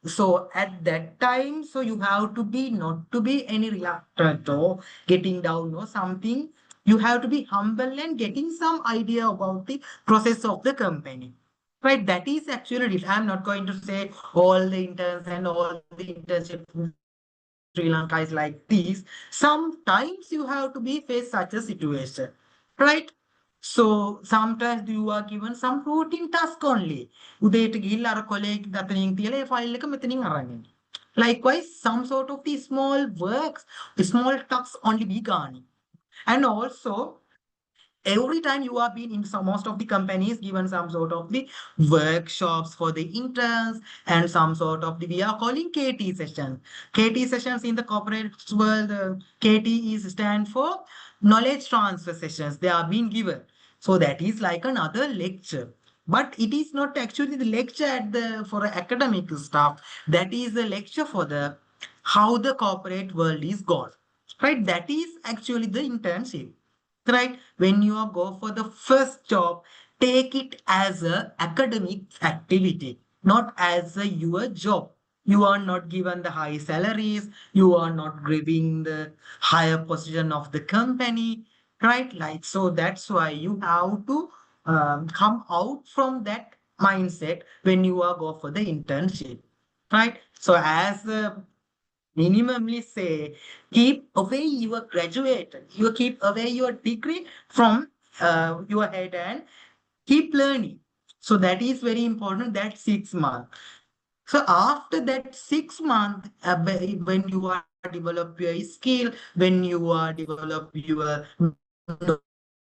So at that time, so you have to be not to be any reluctant or getting down or something. You have to be humble and getting some idea about the process of the company. Right, that is actually it. I'm not going to say all the interns and all the internships in Sri Lanka is like this. Sometimes you have to be face such a situation, right? So sometimes you are given some routine task only. උදේට ගිහිල්ලා අර කොලේක් දතනින් තියලා ඒ file එක මෙතනින් අරගෙන. Likewise, some sort of the small works, small tasks only be gone. And also, every time you are being in some most of the companies given some sort of the workshops for the interns and some sort of the we are calling KT sessions. KT sessions in the corporate world, KT is stand for knowledge transfer sessions. They are being given. So that is like another lecture. But it is not actually the lecture at the for academic stuff. That is the lecture for the how the corporate world is gone. Right? That is actually the internship, right? When you are go for the first job, take it as a academic activity, not as a your job. You are not given the high salaries, you are not giving the higher position of the company, right? Like, so that's why you have to come out from that mindset when you are go for the internship, right? So as a minimally say, keep away your graduate, you keep away your degree from your head and keep learning. So that is very important, that 6 months. So after that 6 months, when you are develop your skill, when you are develop your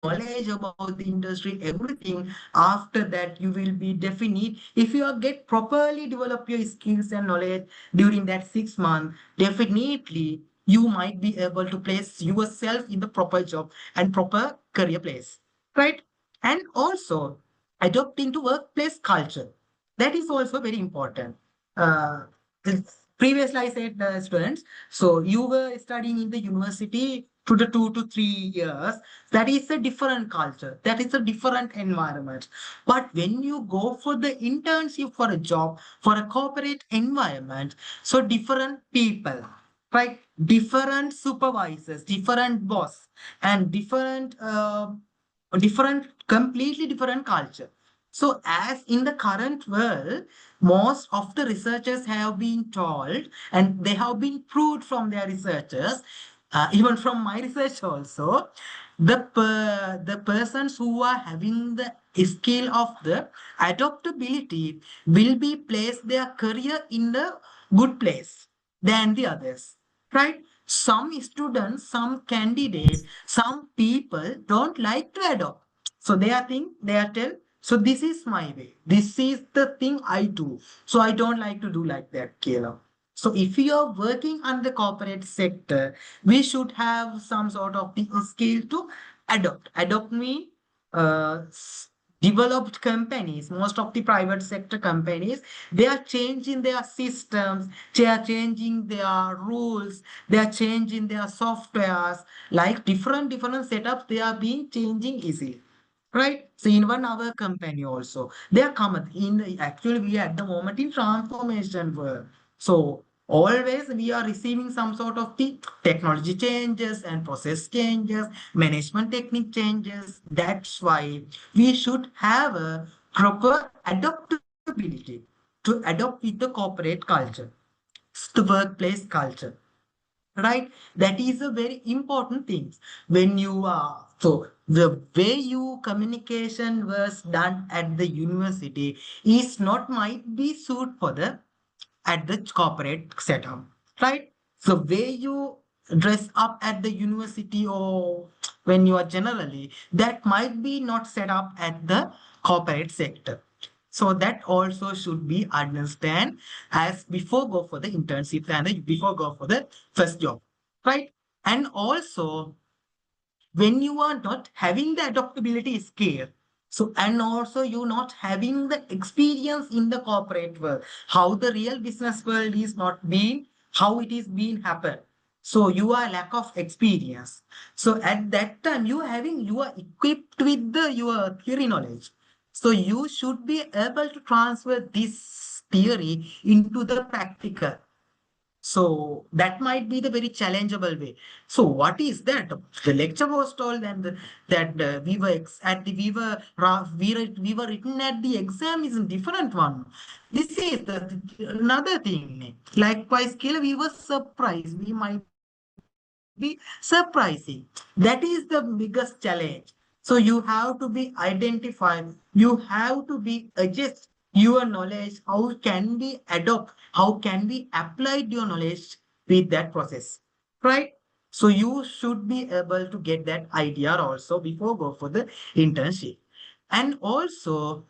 knowledge about the industry, everything, after that you will be definite. If you are get properly develop your skills and knowledge during that 6 months, definitely you might be able to place yourself in the proper job and proper career place, right? And also adopting to workplace culture, that is also very important. uh, Previously I said students, so you were studying in the university to the 2 to 3 years. That is a different culture, that is a different environment. But when you go for the internship for a job for a corporate environment, so different people, right? Different supervisors, different boss, and different completely different culture. So as in the current world, most of the researchers have been told and they have been proved from their researchers, even from my research also, the persons who are having the skill of the adaptability will be placed their career in the good place than the others, right? Some students, some candidate, some people don't like to adopt. So they are think, they are tell, so this is my way. This is the thing I do. So I don't like to do like that, Kayla. So if you are working on the corporate sector, we should have some sort of the skill to adopt. Adopt me developed companies, most of the private sector companies, they are changing their systems, they are changing their rules, they are changing their softwares, like different setups, they are being changing easily. right? So in one our company also, they are common. Actually we are at the moment in transformation world. So always we are receiving some sort of the technology changes and process changes, management technique changes. That's why we should have a proper adaptability to adopt with the corporate culture, the workplace culture, right? That is a very important thing when you are, so the way you communication was done at the university is not might be suit for the at the corporate setup, right? So way you dress up at the university or when you are generally, that might be not set up at the corporate sector. So that also should be understand as before go for the internships and before go for the first job, right? And also when you are not having the adaptability skill, so and also you not having the experience in the corporate world, how the real business world is not being, how it is being happen, so you are lack of experience. So at that time you are equipped with the your theory knowledge, so you should be able to transfer this theory into the practical. So that might be the very challengeable way. So what is that? The lecture was told and that we were at the we were written at the exam is a different one. This is another thing. Likewise, skill we were surprised. We might be surprising. That is the biggest challenge. So you have to be identified. You have to be adjust your knowledge. How can we adopt? How can we apply your knowledge with that process? Right? So you should be able to get that idea also before go for the internship. And also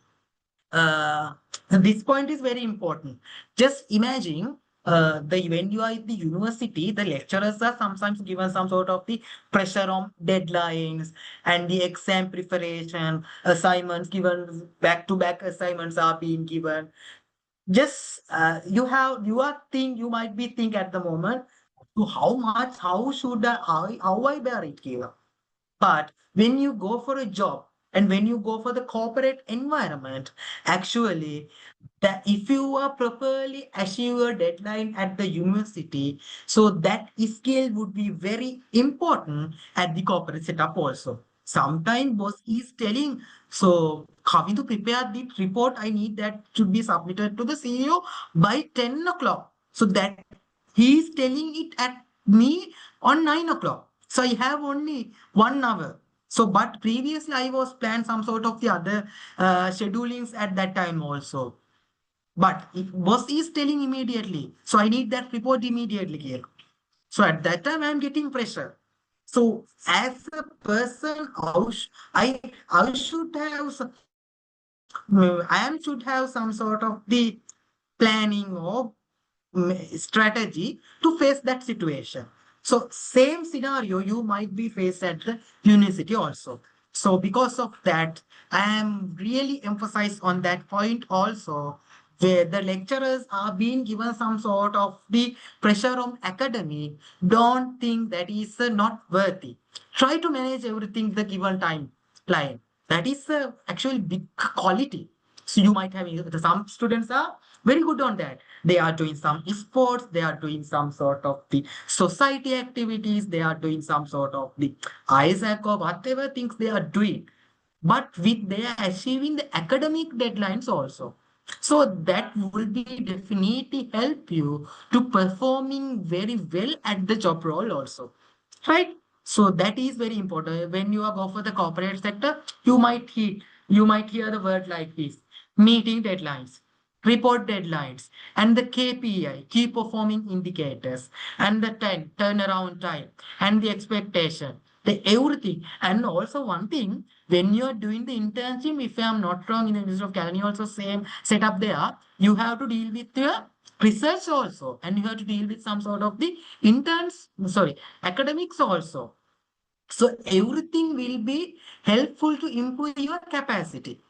uh, this point is very important. Just imagine the when you are at the university, the lecturers are sometimes given some sort of the pressure on deadlines and the exam preparation, assignments given, back-to-back assignments are being given. Just you are think you might be think at the moment to how much, how should how I bear it here. But when you go for a job and when you go for the corporate environment, actually, that if you are properly achieve your deadline at the university, so that skill would be very important at the corporate setup also. Sometimes boss is telling, so having to prepare the report, I need that should be submitted to the CEO by 10 o'clock. So that he is telling it at me on 9 o'clock. So I have only 1 hour. So, but previously I was planned some sort of the other schedulings at that time also. But if boss is telling immediately, so I need that report immediately here. So at that time I'm getting pressure. So as a person, I should have I should have some sort of the planning or strategy to face that situation. So same scenario you might be faced at the university also. So because of that, I am really emphasize on that point also, where the lecturers are being given some sort of the pressure on academy. Don't think that is not worthy. Try to manage everything the given time line. That is actually big quality. So you might have some students are very good on that. They are doing some sports, they are doing some sort of the society activities, they are doing some sort of the Isaac or whatever things they are doing. But with they are achieving the academic deadlines also. So that will be definitely help you to performing very well at the job role also. Right? So that is very important. When you are go for the corporate sector, you might hear the word like this: meeting deadlines, report deadlines, and the KPI, key performing indicators, and the turnaround time, and the expectation, the everything. And also one thing, when you are doing the internship, if I am not wrong, in the University of Kelaniya also same setup there, you have to deal with your research also, and you have to deal with some sort of the interns, sorry, academics also. So everything will be helpful to improve your capacity.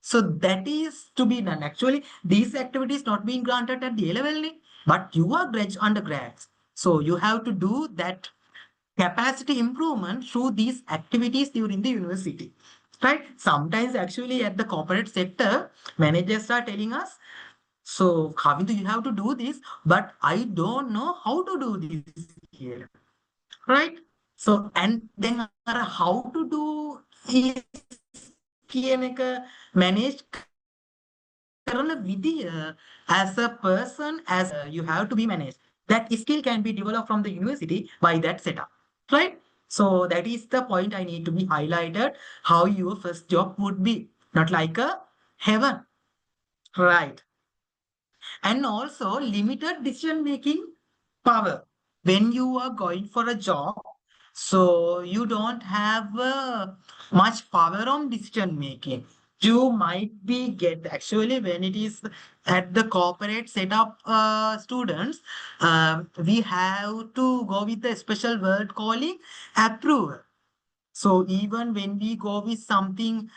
So that is to be done. Actually, these activities not being granted at the A level, but you are undergrads. So you have to do that capacity improvement through these activities during the university. right? Sometimes actually at the corporate sector, managers are telling us, so Kavindu, you have to do this, but I don't know how to do this here, right? So and then how to do is කියන එක manage කරන විදිය as a person, as you have to be managed. That skill can be developed from the university by that setup, right? So that is the point I need to be highlighted. How your first job would be not like a heaven, right? And also limited decision making power when you are going for a job, so you don't have much power on decision making. You might be get actually when it is at the corporate setup, students, we have to go with a special word calling approval. So even when we go with something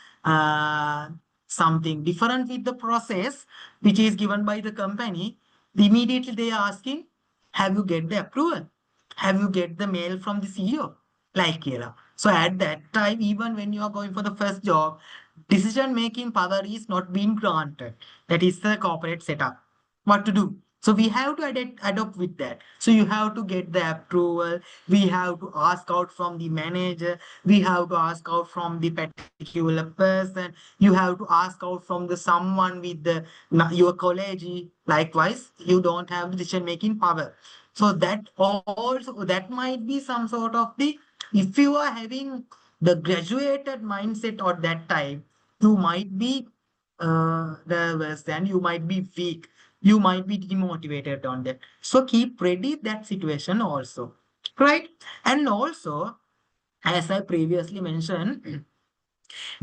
different with the process which is given by the company, immediately they are asking, have you get the approval? Have you get the mail from the CEO? Like here. So at that time, even when you are going for the first job, decision making power is not being granted. That is the corporate setup. What to do? So we have to adopt with that. So you have to get the approval. We have to ask out from the manager. We have to ask out from the particular person. You have to ask out from the someone with the your college. Likewise, you don't have the decision making power. So that also that might be some sort of the, if you are having the graduated mindset at that time, you might be nervous and you might be weak. You might be demotivated on that. So keep ready that situation also, right? And also, as I previously mentioned,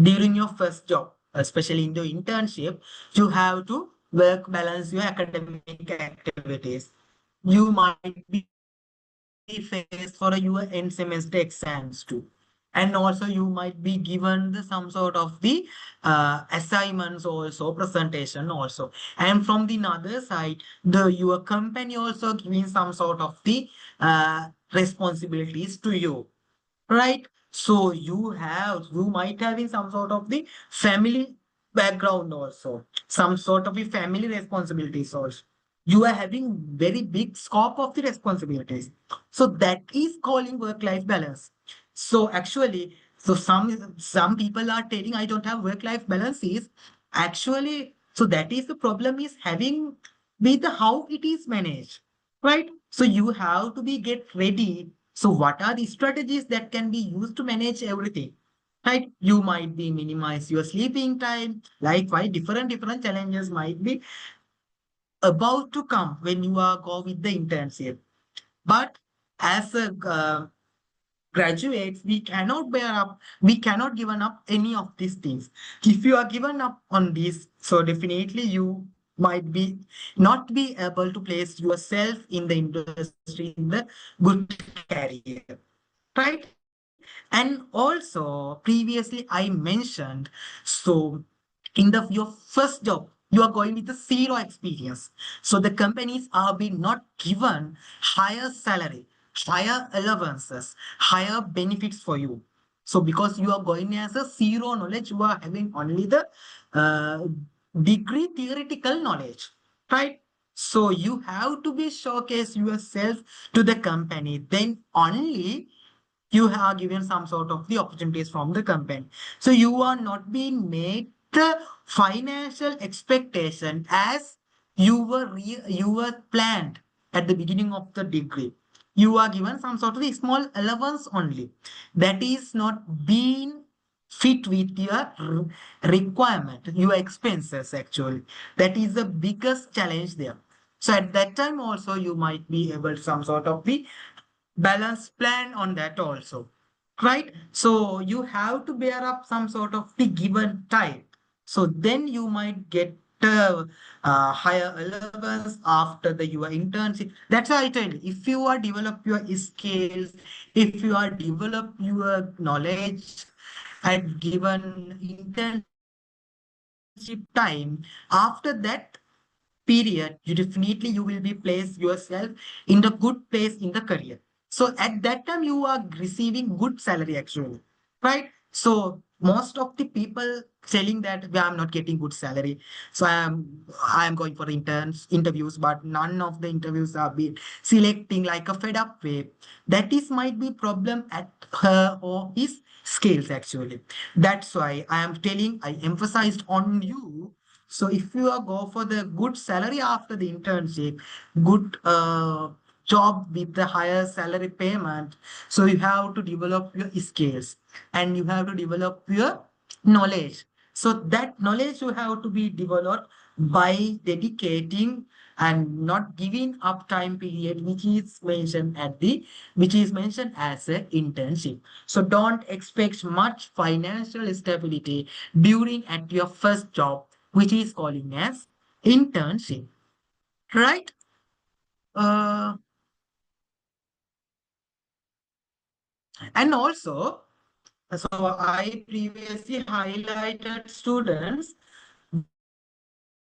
during your first job, especially in the internship, you have to work balance your academic activities. You might be faced for your end semester exams too. And also you might be given some sort of the assignments also, presentation also. And from the other side, the your company also giving some sort of the responsibilities to you, right? So you might having some sort of the family background also, some sort of the family responsibilities also. You are having very big scope of the responsibilities. So that is calling work life balance. So actually, so some people are telling I don't have work life balance is actually, so that is the problem is having with how it is managed, right? So you have to be get ready. So what are the strategies that can be used to manage everything, right? You might be minimize your sleeping time. Likewise, different challenges might be about to come when you are go with the internship. But as a graduates, we cannot bear up, we cannot given up any of these things. If you are given up on this, so definitely you might be not be able to place yourself in the industry in the good career, right? And also previously I mentioned, so in the your first job you are going with the zero experience, so the companies are being not given higher salary, higher allowances, higher benefits for you. So because you are going as a zero knowledge, you are having only the uh, degree theoretical knowledge, right? So you have to be showcase yourself to the company, then only you have given some sort of the opportunities from the company. So you are not being made the financial expectation as you were planned at the beginning of the degree. You are given some sort of the small allowance only. That is not being fit with your requirement, your expenses actually. That is the biggest challenge there. So at that time also you might be able some sort of the balance plan on that also, right? So you have to bear up some sort of the given time, so then you might get higher allowance after the your internship. That's why I tell you, if you are develop your skills, if you are develop your knowledge at given internship time, after that period, you definitely you will be place yourself in the good place in the career. So at that time you are receiving good salary actually, right? So most of the people telling that, "Yeah, I'm not getting good salary, so I am going for interviews, but none of the interviews are being selecting like a fed up way." That is might be problem at her or his skills actually. That's why I am telling, I emphasized on you. So if you are go for the good salary after the internship, good job with the higher salary payment, so you have to develop your skills and you have to develop your knowledge. So that knowledge you have to be developed by dedicating and not giving up time period, which is mentioned as an internship. So don't expect much financial stability during at your first job, which is calling as internship, right? uh, and also, so I previously highlighted students,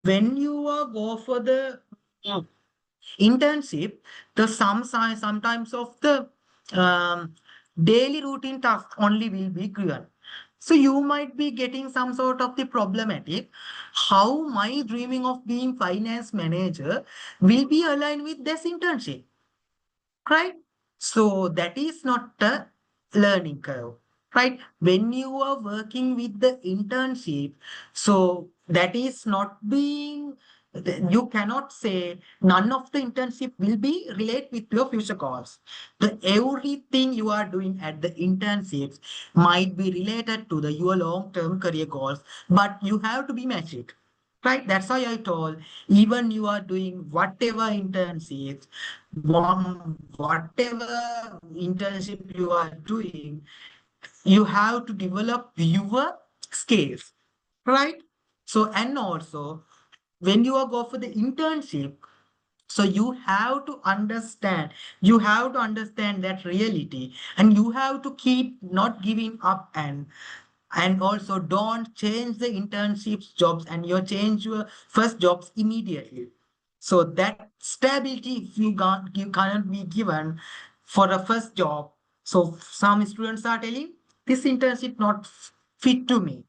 when you are go for the internship, the sometimes of the um, daily routine task only will be given. So you might be getting some sort of the problematic. How my dreaming of being finance manager will be aligned with this internship, right? So that is not a learning curve, right? When you are working with the internship, so that is not being, you cannot say none of the internship will be relate with your future goals. The everything you are doing at the internships might be related to the your long-term career goals, but you have to be matched. Right, that's why I told, even you are doing whatever internships, whatever internship you are doing, you have to develop your skills, right? So, and also when you are go for the internship, so you have to understand that reality, and you have to keep not giving up, and also don't change the internships jobs and you change your first jobs immediately. So that stability, if you cannot be given for a first job. So some students are telling, this internship not fit to me,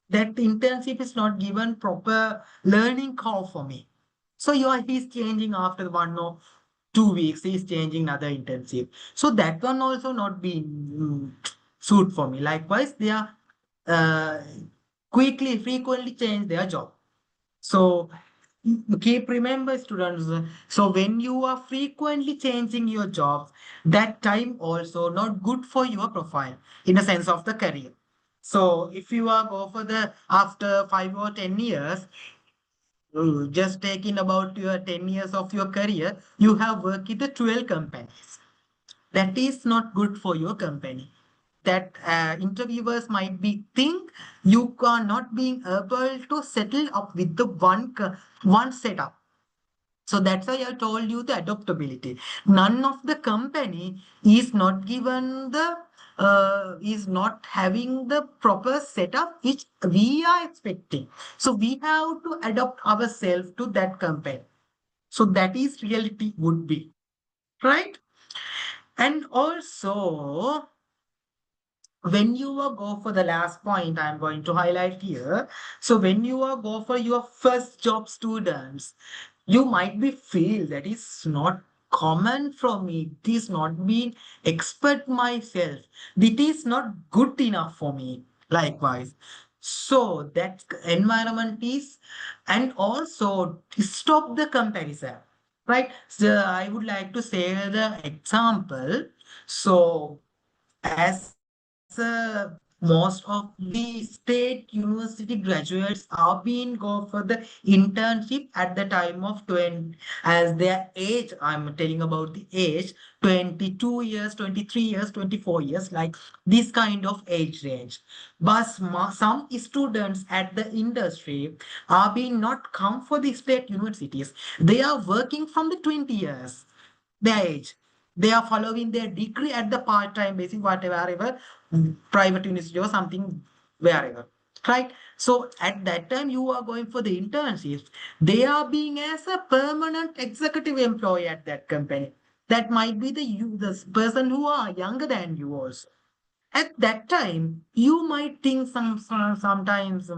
that internship is not given proper learning curve for me. So he's changing after 1 or 2 weeks, he's changing another internship. So that one also not being suit for me. Likewise, they are uh, frequently change their job. So keep remember, students. So when you are frequently changing your jobs, that time also not good for your profile in the sense of the career. So if you are go for the after 5 or 10 years, just taking about your 10 years of your career, you have worked with the 12 companies. That is not good for your company. That interviewers might be think you are not being able to settle up with the one setup. So that's why I told you the adaptability. None of the company is not given the is not having the proper setup which we are expecting. So we have to adapt ourselves to that company. So that is reality would be, right? And also, when you are go for the last point I'm going to highlight here, so when you are go for your first job, students, you might be feel that is not common for me, it is not being expert myself, it is not good enough for me. Likewise, so that environment is, and also stop the comparison, right? So I would like to say the example. So as most of the state university graduates are being go for the internship at the time of 20, as their age, I'm telling about the age, 22 years, 23 years, 24 years, like this kind of age range. But some students at the industry are being not come for the state universities, they are working from the 20 years their age. They are following their degree at the part-time basis, whatever, private university or something, wherever. Right? So at that time, you are going for the internships. They are being as a permanent executive employee at that company. That might be the person who are younger than you also. At that time, you might think sometimes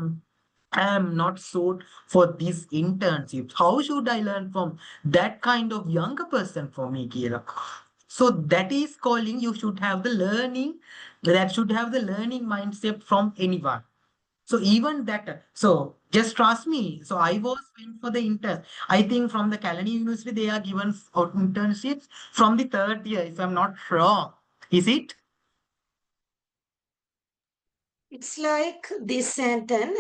I am not suited for this internship. How should I learn from that kind of younger person for me, Kira? So that is calling you should have the learning, that should have the learning mindset from anyone. So even that, so just trust me. So I was went for the intern. I think from the Kelaniya University, they are given out internships from the third year, if I'm not wrong. Is it? It's like this sentence.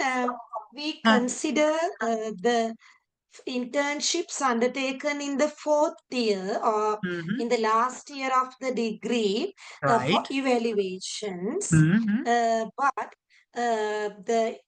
We Uh, consider the internships undertaken in the fourth year or mhm. in the last year of the degree for Right. evaluations. Hmm. But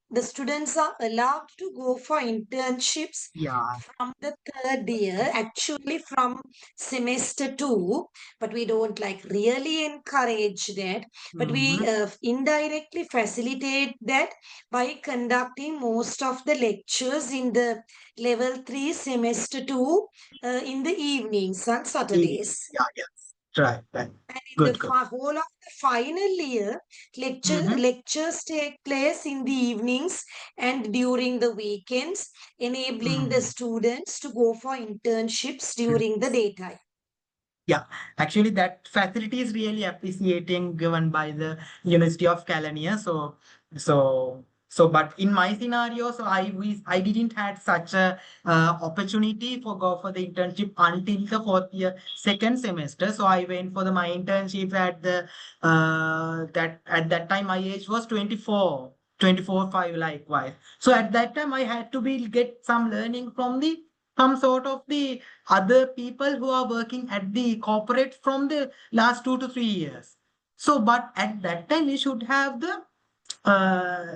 the students are allowed to go for internships Yeah. from the third year, actually from semester two, but we don't like really encourage that. But we Hmm. indirectly facilitate that by conducting most of the lectures in the level 3 semester 2 in the evenings on Saturdays. Yeah, yes. Right, right. And in the Good, good. whole of the final year, Hmm. lectures take place in the evenings and during the weekends, enabling the Mm. students to go for internships during the daytime. Yeah, actually, that facility is really appreciating given by the University of Kelaniya. But in my scenario, I didn't had such a opportunity for go for the internship until the fourth year, second semester. So I went for my internship at the that at that time my age was 24, 24, 5 likewise. So at that time I had to be get some learning from the some sort of the other people who are working at the corporate from the last 2 to 3 years. So, but at that time, we should have the uh,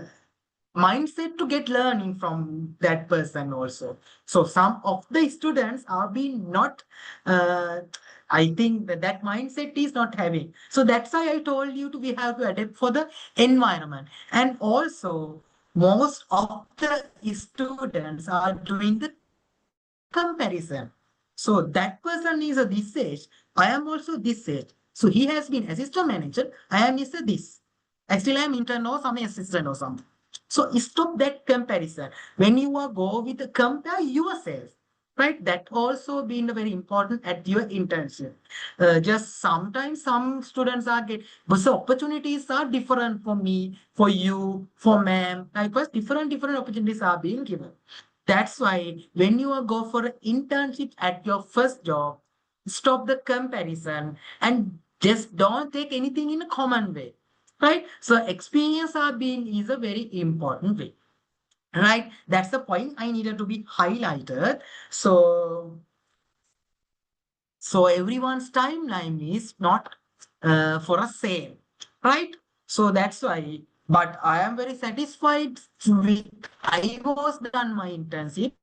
mindset to get learning from that person also. So, some of the students are being not, I think that mindset is not having. So, that's why I told you to we have to adapt for the environment. And also, most of the students are doing the comparison. So that person is a this age. I am also this age. So he has been assistant manager. I am is a this. Still I am intern or some assistant or something. So stop that comparison. When you are go with the compare yourself, right? That also been very important at your internship. Just sometimes some students are get, but the opportunities are different for me, for you, for ma'am. Likewise, different opportunities are being given. That's why when you are go for an internship at your first job, stop the comparison and just don't take anything in a common way. Right? So experience are being is a very important way. Right? That's the point I needed to be highlighted. So everyone's timeline is not for a same, right? So that's why. But I am very satisfied with I was done my internship.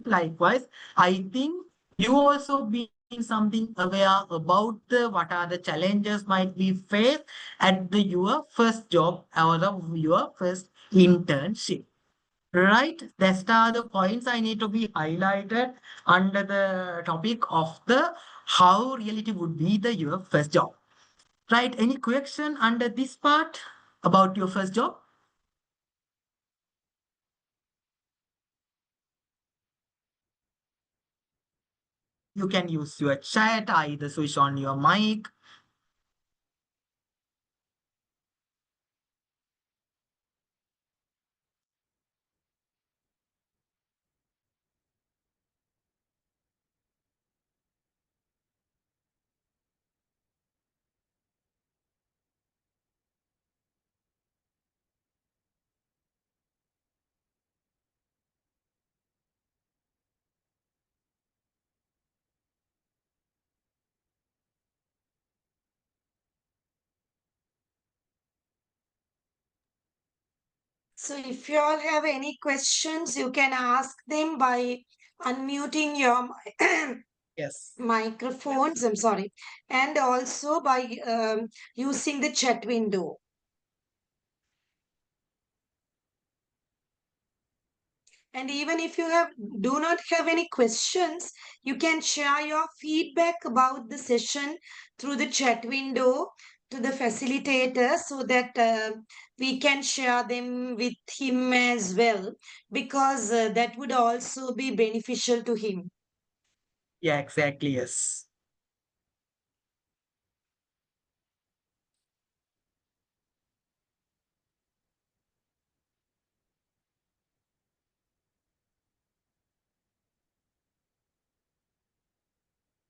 Likewise, I think you also been something aware about the what are the challenges might be faced at the your first job or your first internship. Right, that's the points I need to be highlighted under the topic of the how reality would be the your first job. Right, any question under this part about your first job? You can use your chat, either switch on your mic. So if you all have any questions, you can ask them by unmuting your Yes. microphones. I'm sorry. And also by using the chat window. And even if you do not have any questions, you can share your feedback about the session through the chat window to the facilitator so that we can share them with him as well, because that would also be beneficial to him. Yeah, exactly. Yes.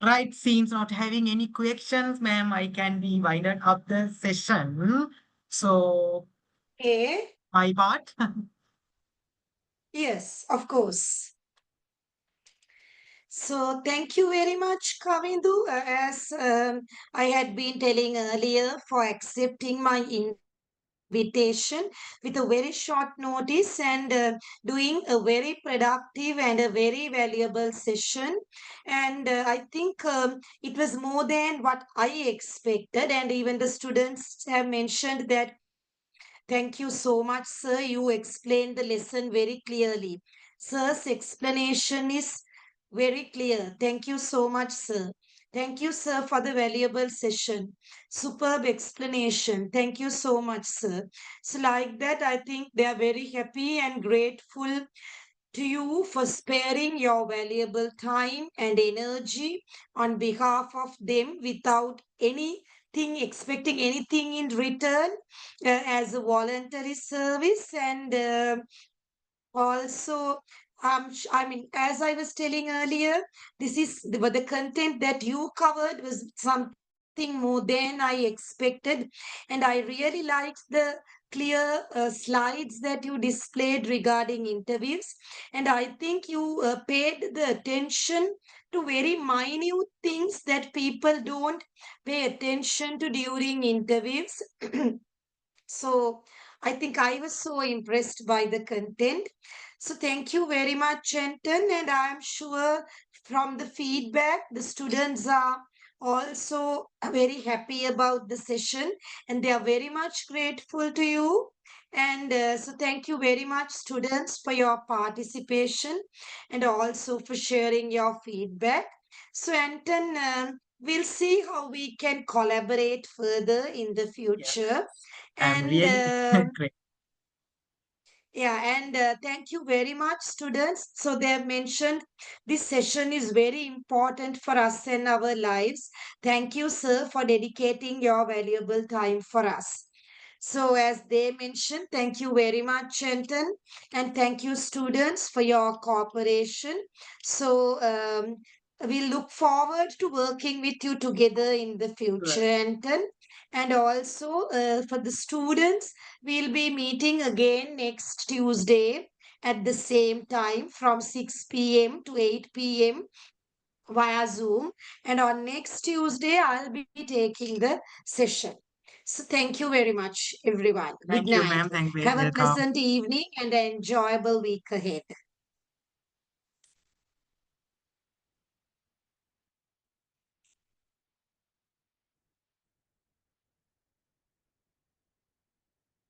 Right, seems not having any questions, ma'am. I can be winded up the session. So, Okay. my part. Yes, of course. So thank you very much, Kavindu, as I had been telling earlier, for accepting my invitation with a very short notice and doing a very productive and a very valuable session. And I think it was more than what I expected. And even the students have mentioned that, thank you so much, sir. You explained the lesson very clearly. Sir's explanation is very clear. Thank you so much, sir. Thank you, sir, for the valuable session. Superb explanation. Thank you so much, sir. So, like that, I think they are very happy and grateful to you for sparing your valuable time and energy on behalf of them without anything, expecting anything in return, as a voluntary service. And also, I mean, as I was telling earlier, this is the content that you covered was something more than I expected, and I really liked the clear slides that you displayed regarding interviews, and I think you paid the attention to very minute things that people don't pay attention to during interviews. So I think I was so impressed by the content. So thank you very much, Anton. And I'm sure from the feedback, the students are also very happy about the session and they are very much grateful to you. And so thank you very much, students, for your participation and also for sharing your feedback. So, Anton, we'll see how we can collaborate further in the Yeah, future. I'm And really great. yeah, and thank you very much, students. So they have mentioned this session is very important for us and our lives. Thank you, sir, for dedicating your valuable time for us. So, as they mentioned, thank you very much, Anton, and thank you, students, for your cooperation. So, we look forward to working with you together in the future, Right. Anton. And also, for the students, we'll be meeting again next Tuesday at the same time from 6 p.m. to 8 p.m. via Zoom. And on next Tuesday, I'll be taking the session. So thank you very much, everyone. Good Thank you, night. ma'am. Thank you. Have a Welcome. pleasant evening and an enjoyable week ahead.